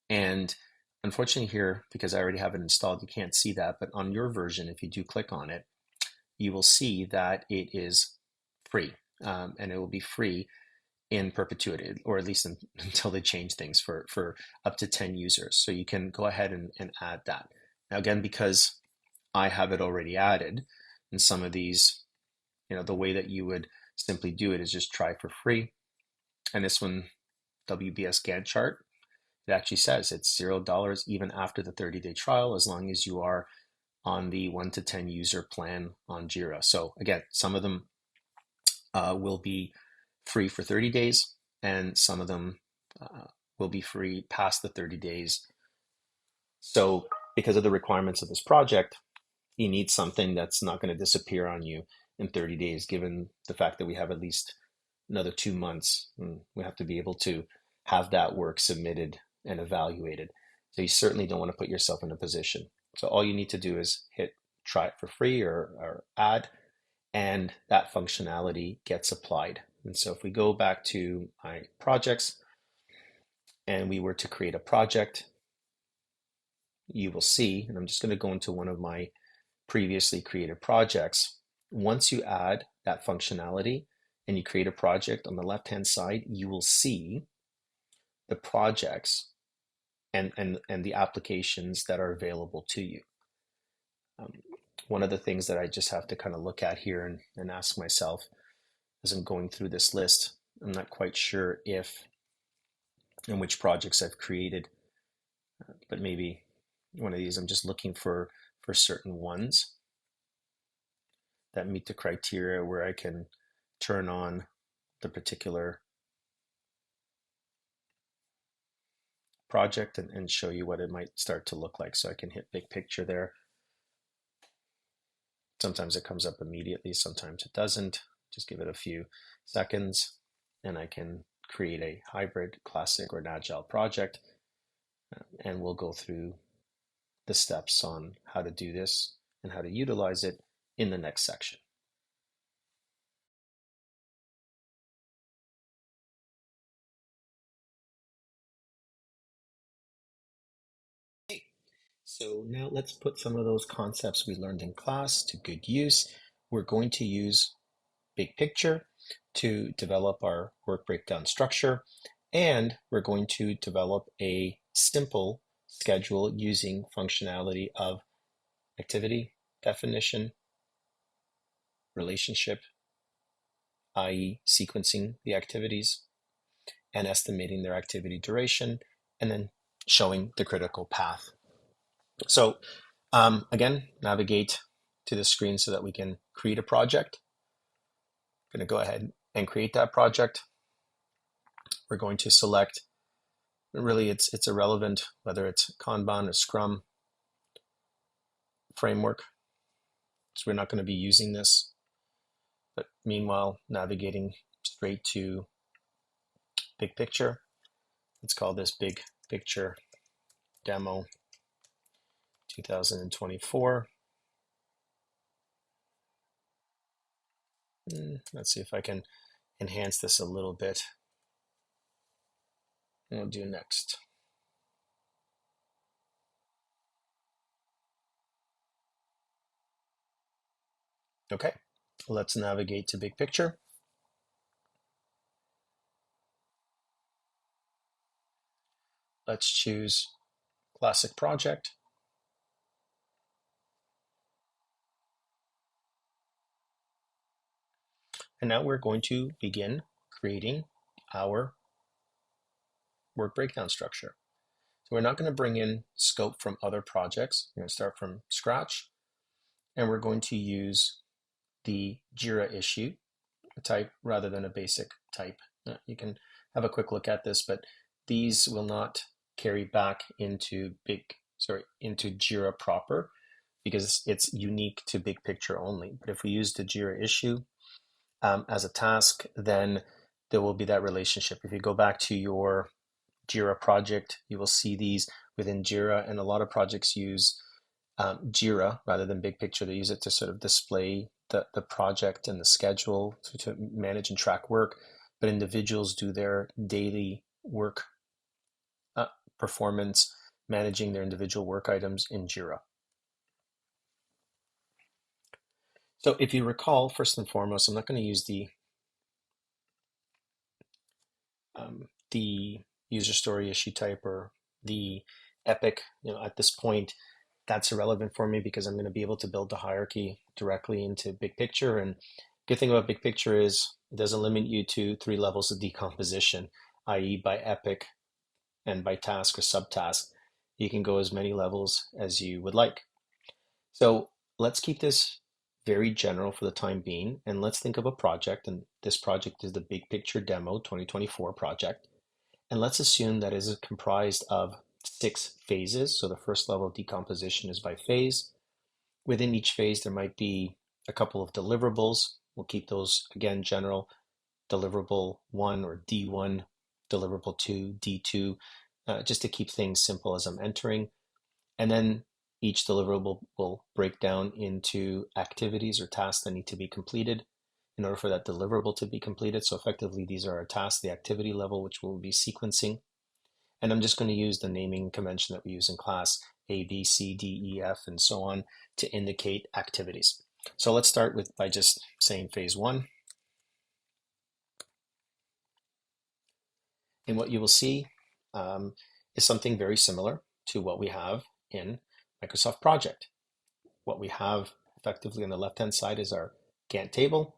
And unfortunately here, because I already have it installed, you can't see that, but on your version, if you do click on it, you will see that it is free, and it will be free in perpetuity, or at least until they change things for up to 10 users. So you can go ahead and add that. Now again, because I have it already added, and some of these, the way that you would simply do it is just try for free. And this one, WBS Gantt chart, it actually says it's $0 even after the 30-day trial, as long as you are on the 1 to 10 user plan on Jira. So again, some of them will be free for 30 days, and some of them will be free past the 30 days. So because of the requirements of this project, you need something that's not going to disappear on you in 30 days, given the fact that we have at least another 2 months. We have to be able to have that work submitted and evaluated. So you certainly don't want to put yourself in a position. So all you need to do is hit try it for free or add, and that functionality gets applied. And so if we go back to my projects and we were to create a project, you will see, and I'm just going to go into one of my previously created projects. Once you add that functionality and you create a project, on the left-hand side, you will see the projects and the applications that are available to you. One of the things that I just have to kind of look at here and ask myself as I'm going through this list, I'm not quite sure if and which projects I've created, but maybe one of these, I'm just looking for certain ones that meet the criteria where I can turn on the particular project and show you what it might start to look like. So I can hit BigPicture there. Sometimes it comes up immediately, sometimes it doesn't. Just give it a few seconds and I can create a hybrid, classic, or an agile project, and we'll go through the steps on how to do this and how to utilize it in the next section. So now let's put some of those concepts we learned in class to good use. We're going to use BigPicture to develop our work breakdown structure, and we're going to develop a simple schedule using functionality of activity definition, relationship, i.e. sequencing the activities and estimating their activity duration, and then showing the critical path. So again, navigate to the screen so that we can create a project. I'm going to go ahead and create that project. We're going to select, really it's irrelevant whether it's Kanban or Scrum framework, so we're not going to be using this. But meanwhile, navigating straight to BigPicture, let's call this BigPicture Demo 2024. Let's see if I can enhance this a little bit. And we'll do next. Okay, let's navigate to BigPicture. Let's choose Classic Project. And now we're going to begin creating our work breakdown structure. So we're not going to bring in scope from other projects. We're going to start from scratch, and we're going to use the Jira issue type rather than a basic type. You can have a quick look at this, but these will not carry back into into Jira proper because it's unique to BigPicture only. But if we use the Jira issue as a task, then there will be that relationship. If you go back to your Jira project, you will see these within Jira, and a lot of projects use Jira rather than BigPicture. They use it to sort of display the project and the schedule to manage and track work, but individuals do their daily work performance, managing their individual work items in Jira. So if you recall, first and foremost, I'm not going to use the user story issue type or the epic. At this point, that's irrelevant for me because I'm going to be able to build the hierarchy directly into BigPicture. And good thing about BigPicture is it doesn't limit you to 3 levels of decomposition, i.e. by epic and by task or subtask. You can go as many levels as you would like. So let's keep this very general for the time being, and let's think of a project, and this project is the BigPicture Demo 2024 project. And let's assume that it is comprised of 6 phases. So the first level of decomposition is by phase. Within each phase, there might be a couple of deliverables. We'll keep those, again, general. Deliverable 1 or D1, deliverable 2, D2, just to keep things simple as I'm entering. And then each deliverable will break down into activities or tasks that need to be completed in order for that deliverable to be completed. So effectively, these are our tasks, the activity level, which we'll be sequencing. And I'm just going to use the naming convention that we use in class, A, B, C, D, E, F, and so on, to indicate activities. So let's start by just saying phase 1. And what you will see is something very similar to what we have in Microsoft Project. What we have effectively on the left-hand side is our Gantt table,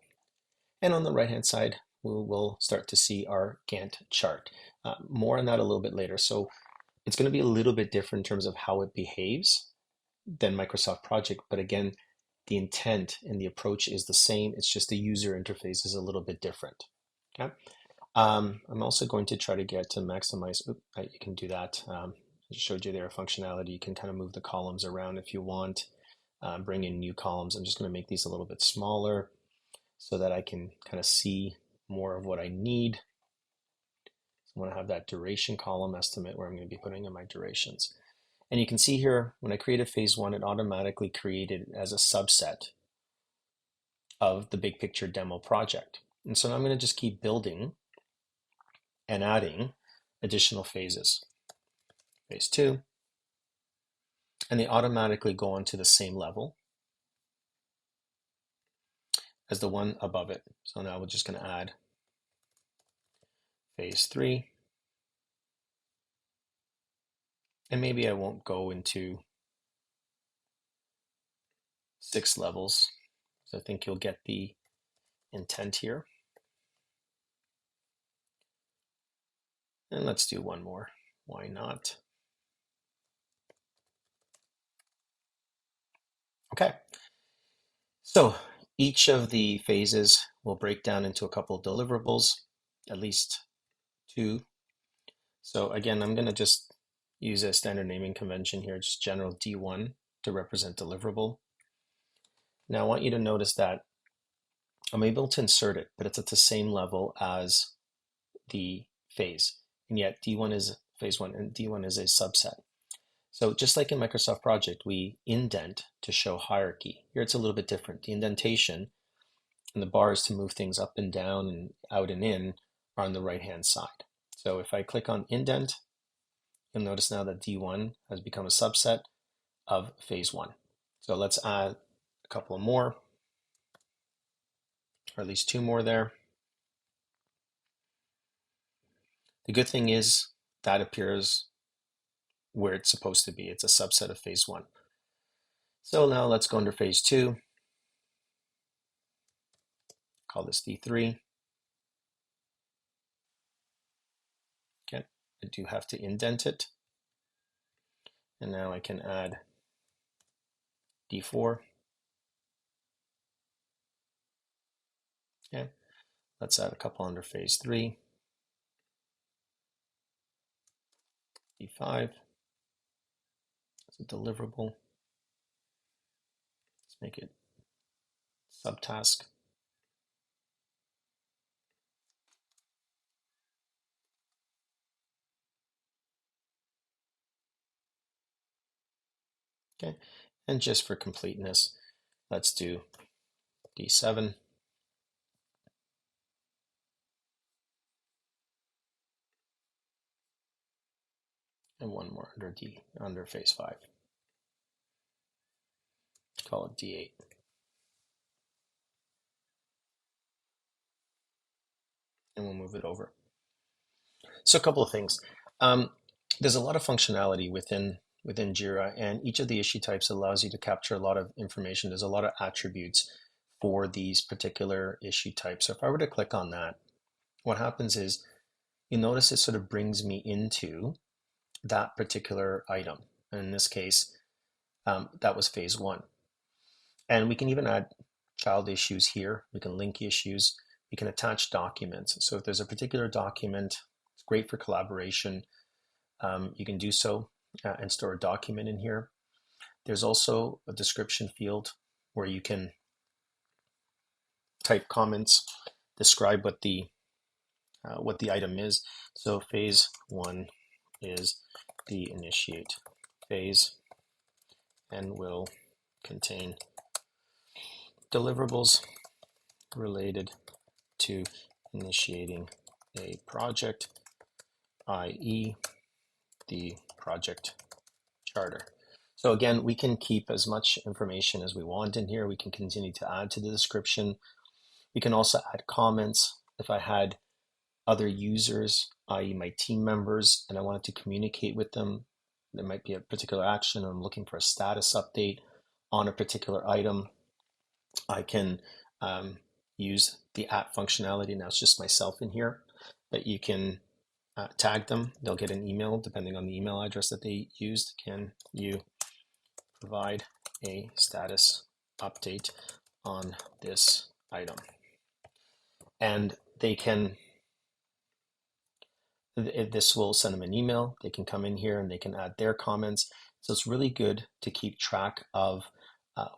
and on the right-hand side, we will start to see our Gantt chart. More on that a little bit later. So it's going to be a little bit different in terms of how it behaves than Microsoft Project, but again, the intent and the approach is the same. It's just the user interface is a little bit different. Okay. I'm also going to try to get to maximize. You can do that. I just showed you there functionality. You can kind of move the columns around if you want. Bring in new columns. I'm just going to make these a little bit smaller so that I can kind of see more of what I need. So I want to have that duration column estimate where I'm going to be putting in my durations. And you can see here, when I created phase one, it automatically created it as a subset of the big picture demo project. And so now I'm going to just keep building and adding additional phases. Phase two, and they automatically go onto the same level as the one above it. So now we're just going to add phase three. And maybe I won't go into 6 levels. So I think you'll get the intent here. And let's do one more. Why not? Okay. So each of the phases will break down into a couple of deliverables, at least 2. So again, I'm going to just use a standard naming convention here, just general D1 to represent deliverable. Now I want you to notice that I'm able to insert it, but it's at the same level as the phase. And yet D1 is phase 1 and D1 is a subset. So just like in Microsoft Project, we indent to show hierarchy. Here it's a little bit different. The indentation and the bars to move things up and down and out and in are on the right-hand side. So if I click on indent, you'll notice now that D1 has become a subset of phase 1. So let's add a couple more, or at least 2 more there. The good thing is that appears where it's supposed to be. It's a subset of phase 1. So now let's go under phase 2. Call this D3. Okay, I do have to indent it. And now I can add D4. Okay, let's add a couple under phase 3. D5. It's a deliverable. Let's make it subtask. Okay, and just for completeness, let's do D7. And one more under phase 5. Call it D8. And we'll move it over. So a couple of things. There's a lot of functionality within Jira, and each of the issue types allows you to capture a lot of information. There's a lot of attributes for these particular issue types. So if I were to click on that, what happens is you notice it sort of brings me into that particular item. And in this case, that was phase 1. And we can even add child issues here. We can link issues. We can attach documents. So if there's a particular document, it's great for collaboration. You can do so and store a document in here. There's also a description field where you can type comments, describe what the item is. So phase 1 is the initiate phase and will contain deliverables related to initiating a project, i.e. the project charter. So again, we can keep as much information as we want in here. We can continue to add to the description. We can also add comments. If I had other users, i.e. my team members, and I wanted to communicate with them, there might be a particular action, or I'm looking for a status update on a particular item, I can use the @ functionality. Now it's just myself in here, but you can tag them. They'll get an email depending on the email address that they used. Can you provide a status update on this item? And they can, this will send them an email. They can come in here and they can add their comments. So it's really good to keep track of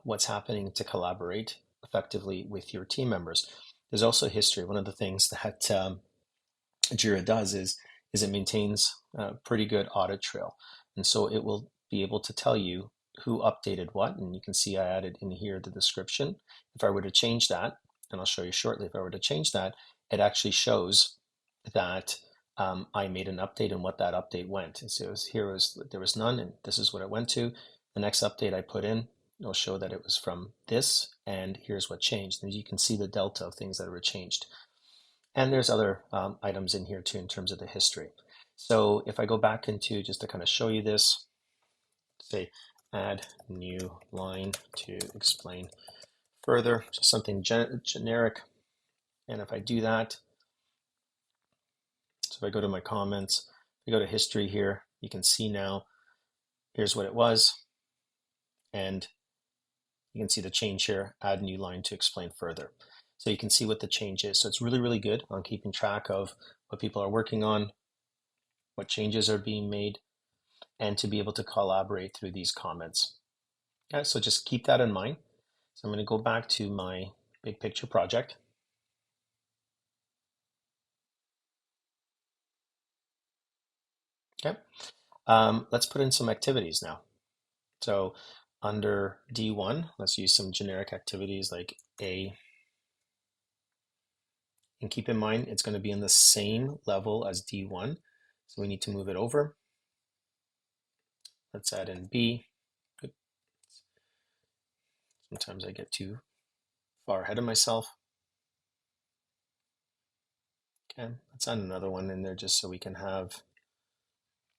what's happening to collaborate effectively with your team members. There's also history. One of the things that Jira does is it maintains a pretty good audit trail. And so it will be able to tell you who updated what, and you can see I added in here the description. If I were to change that, and I'll show you shortly, if I were to change that, it actually shows that I made an update and what that update went. And so there was none, and this is what it went to. The next update I put in, it'll show that it was from this, and here's what changed. And you can see the delta of things that were changed. And there's other items in here too in terms of the history. So if I go back into just to kind of show you this, say add new line to explain further, just something generic. And if I do that, so if I go to my comments, I go to history here, you can see now, here's what it was. And you can see the change here, add new line to explain further. So you can see what the change is. So it's really, really good on keeping track of what people are working on, what changes are being made, and to be able to collaborate through these comments. Okay, so just keep that in mind. So I'm going to go back to my big picture project. Okay, let's put in some activities now. So under D1, let's use some generic activities like A. And keep in mind, it's going to be in the same level as D1. So we need to move it over. Let's add in B. Good. Sometimes I get too far ahead of myself. Okay, let's add another one in there just so we can have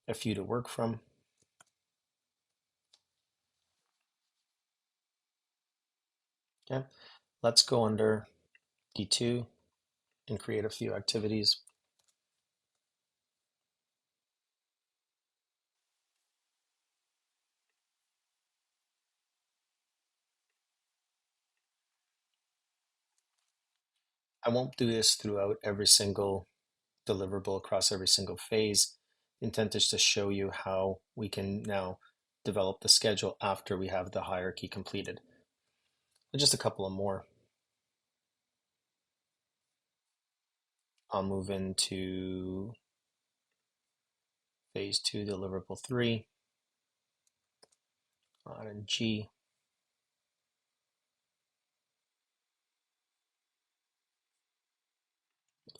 a few to work from. Okay, let's go under D2 and create a few activities. I won't do this throughout every single deliverable across every single phase. The intent is to show you how we can now develop the schedule after we have the hierarchy completed. But just a couple of more. I'll move into phase 2, deliverable 3, add in G.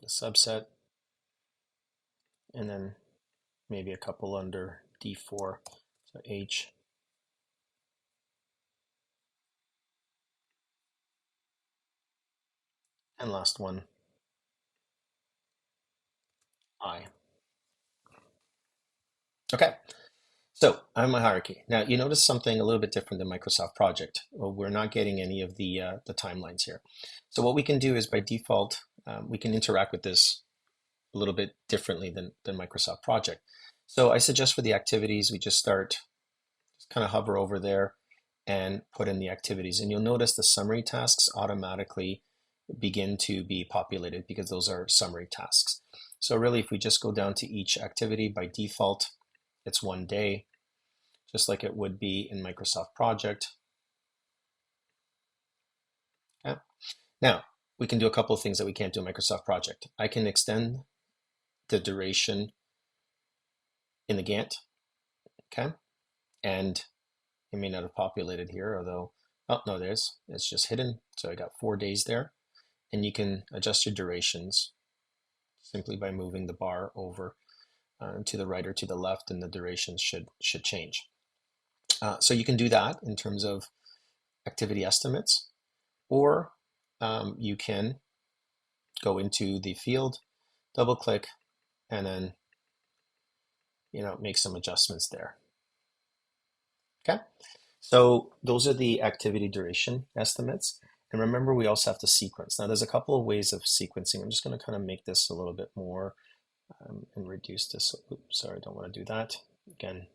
The subset, and then maybe a couple under D4, so H. And last one, I. Okay, so I have my hierarchy. Now you notice something a little bit different than Microsoft Project. Well, we're not getting any of the timelines here. So what we can do is by default, we can interact with this a little bit differently than Microsoft Project. So I suggest for the activities, we just kind of hover over there and put in the activities. And you'll notice the summary tasks automatically begin to be populated because those are summary tasks. So really, if we just go down to each activity, by default, it's 1 day, just like it would be in Microsoft Project. Okay. Now, we can do a couple of things that we can't do in Microsoft Project. I can extend the duration in the Gantt, okay? And it may not have populated here, although, oh, no, it's just hidden. So I got 4 days there. And you can adjust your durations simply by moving the bar over to the right or to the left, and the durations should change. So you can do that in terms of activity estimates, or you can go into the field, double click, and then make some adjustments there. Okay, so those are the activity duration estimates. And remember, we also have to sequence. Now, there's a couple of ways of sequencing. I'm just going to kind of make this a little bit more and reduce this. Oops, sorry, I don't want to do that. Again,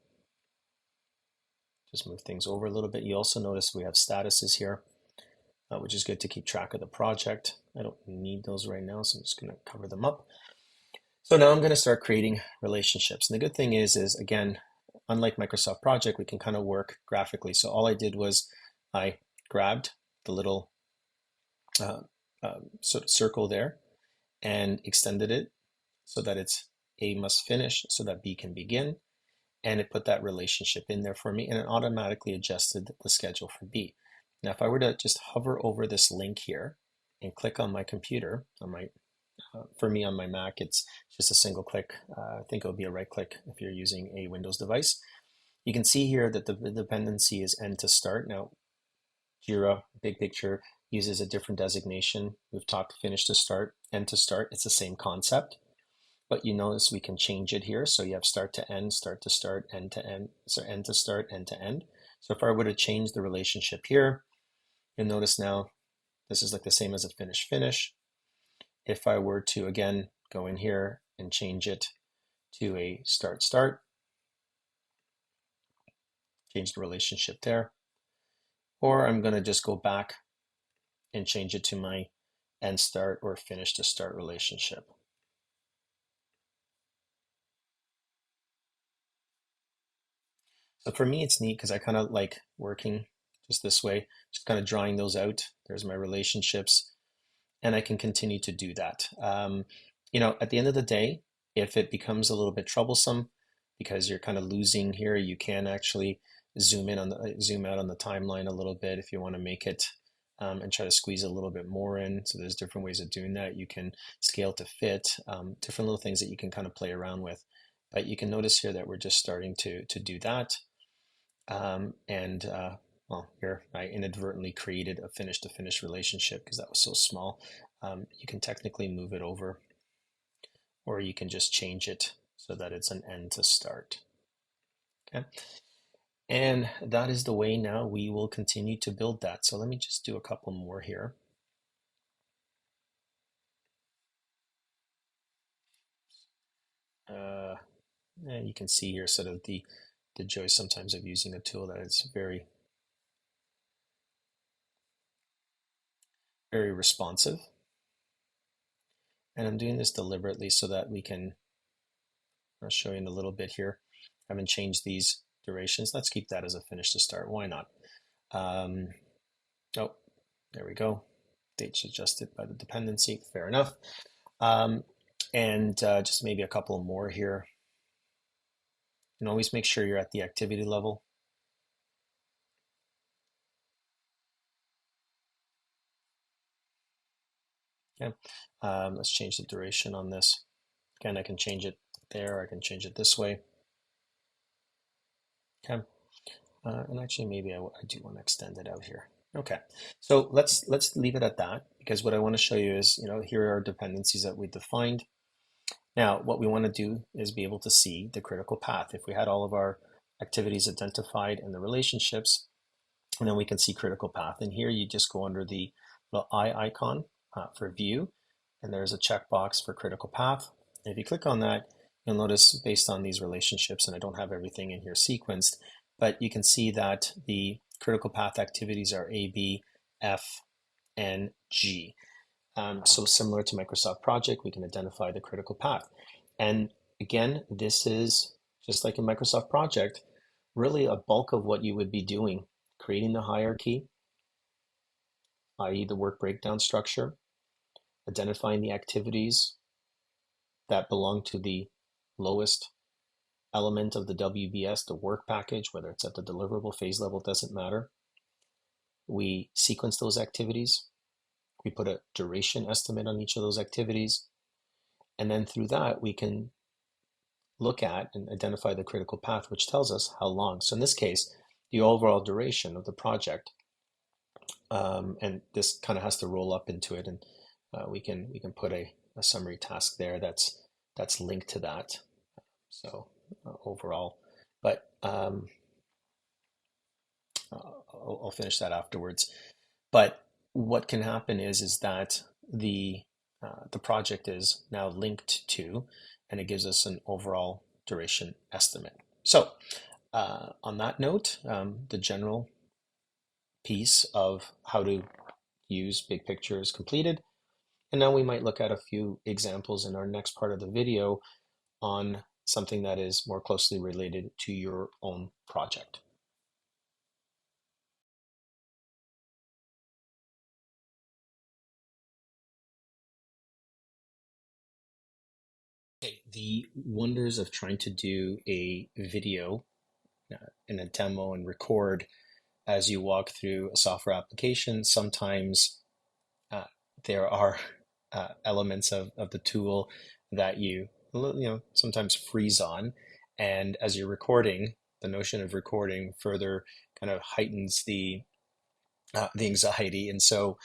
just move things over a little bit. You also notice we have statuses here, which is good to keep track of the project. I don't need those right now, so I'm just going to cover them up. So now I'm going to start creating relationships. And the good thing is again, unlike Microsoft Project, we can kind of work graphically. So all I did was I grabbed the little sort of circle there and extended it so that it's A must finish so that B can begin. and it put that relationship in there for me, and it automatically adjusted the schedule for B. Now, if I were to just hover over this link here and click on my computer, on my for me on my Mac, it's just a single click. I think it'll be a right click if you're using a Windows device. You can see here that the dependency is end to start. Now, Jira, BigPicture uses a different designation. We've talked finish to start, end to start. It's the same concept, but you notice we can change it here. So you have start to end, start to start, end to end, so end to start, end to end. So if I were to change the relationship here, you'll notice now this is like the same as a finish finish. If I were to again go in here and change it to a start start, change the relationship there, or I'm going to just go back and change it to my end start or finish to start relationship. So for me, it's neat because I kind of like working just this way, just kind of drawing those out. There's my relationships, and I can continue to do that. At the end of the day, if it becomes a little bit troublesome because you're kind of losing here, you can actually zoom out on the timeline a little bit if you want to make it and try to squeeze a little bit more in. So there's different ways of doing that. You can scale to fit, different little things that you can kind of play around with. But you can notice here that we're just starting to do that. Well, here I inadvertently created a finish to finish relationship because that was so small. You can technically move it over, or you can just change it so that it's an end to start. Okay. And that is the way now we will continue to build that. So let me just do a couple more here. And you can see here sort of the joy sometimes of using a tool that is very, very responsive. And I'm doing this deliberately so that we can, I'll show you in a little bit here. I haven't changed these durations. Let's keep that as a finish to start. Why not? Oh, there we go. Dates adjusted by the dependency. Fair enough. Just maybe a couple more here. And always make sure you're at the activity level. Okay. Let's change the duration on this. Again, I can change it there. I can change it this way. Okay. And actually, maybe I do want to extend it out here. Okay. So let's leave it at that, because what I want to show you is, here are dependencies that we defined. Now, what we want to do is be able to see the critical path. If we had all of our activities identified and the relationships, and then we can see critical path. And here you just go under the little eye icon for view, and there's a checkbox for critical path. And if you click on that, you'll notice based on these relationships, and I don't have everything in here sequenced, but you can see that the critical path activities are A, B, F, and G. So similar to Microsoft Project, we can identify the critical path. And again, this is just like in Microsoft Project, really a bulk of what you would be doing, creating the hierarchy, i.e. the work breakdown structure, identifying the activities that belong to the lowest element of the WBS, the work package, whether it's at the deliverable phase level, doesn't matter. We sequence those activities. We put a duration estimate on each of those activities. And then through that, we can look at and identify the critical path, which tells us how long. So in this case, the overall duration of the project, and this kind of has to roll up into it, and we can put a summary task there that's linked to that. So overall, but I'll finish that afterwards. But what can happen is that the project is now linked to, and it gives us an overall duration estimate. So on that note, the general piece of how to use BigPicture is completed. And now we might look at a few examples in our next part of the video on something that is more closely related to your own project. Okay, the wonders of trying to do a video in a demo and record as you walk through a software application. Sometimes uh, there are elements of the tool that sometimes freeze on, and as you're recording, the notion of recording further kind of heightens the anxiety, and so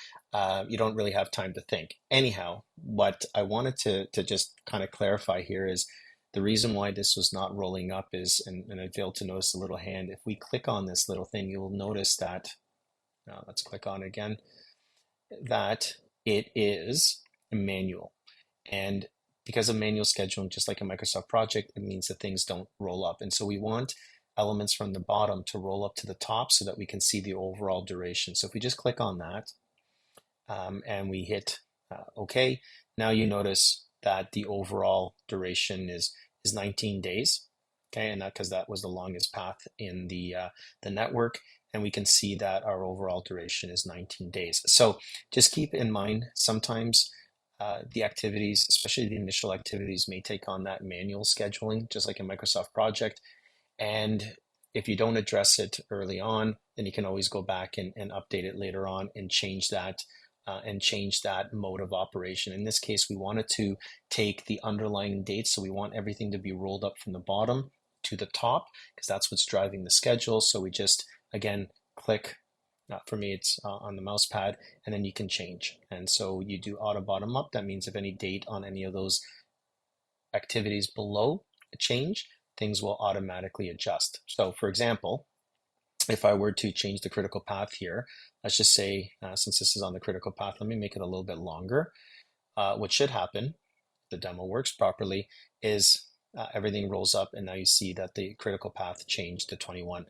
you don't really have time to think. Anyhow, what I wanted to just kind of clarify here is the reason why this was not rolling up is, and I failed to notice the little hand. If we click on this little thing, you'll notice that, let's click on it again, that it is manual. And because of manual scheduling, just like a Microsoft project, it means that things don't roll up. And so we want elements from the bottom to roll up to the top so that we can see the overall duration. So if we just click on that and we hit OK, now you notice that the overall duration is 19 days. Okay, and that because that was the longest path in the network, and we can see that our overall duration is 19 days. So just keep in mind, sometimes the activities, especially the initial activities, may take on that manual scheduling, just like a Microsoft project. And if you don't address it early on, then you can always go back and update it later on and change that mode of operation. In this case, we wanted to take the underlying dates, so we want everything to be rolled up from the bottom to the top because that's what's driving the schedule. So we just, again, click. For me, it's on the mouse pad, and then you can change. And so you do auto bottom up. That means if any date on any of those activities below change, things will automatically adjust. So for example, if I were to change the critical path here, let's just say, since this is on the critical path, let me make it a little bit longer. What should happen, if the demo works properly, is everything rolls up, and now you see that the critical path changed to 21.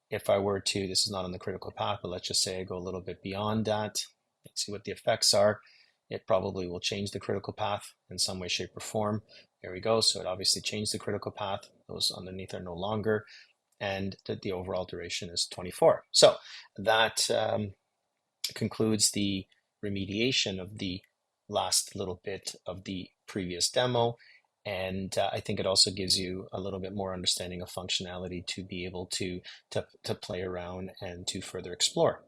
If I were to, this is not on the critical path, but let's just say I go a little bit beyond that. Let's see what the effects are. It probably will change the critical path in some way, shape, or form. There we go. So it obviously changed the critical path. Those underneath are no longer. And the overall duration is 24. So that concludes the remediation of the last little bit of the previous demo. And I think it also gives you a little bit more understanding of functionality to be able to play around and to further explore.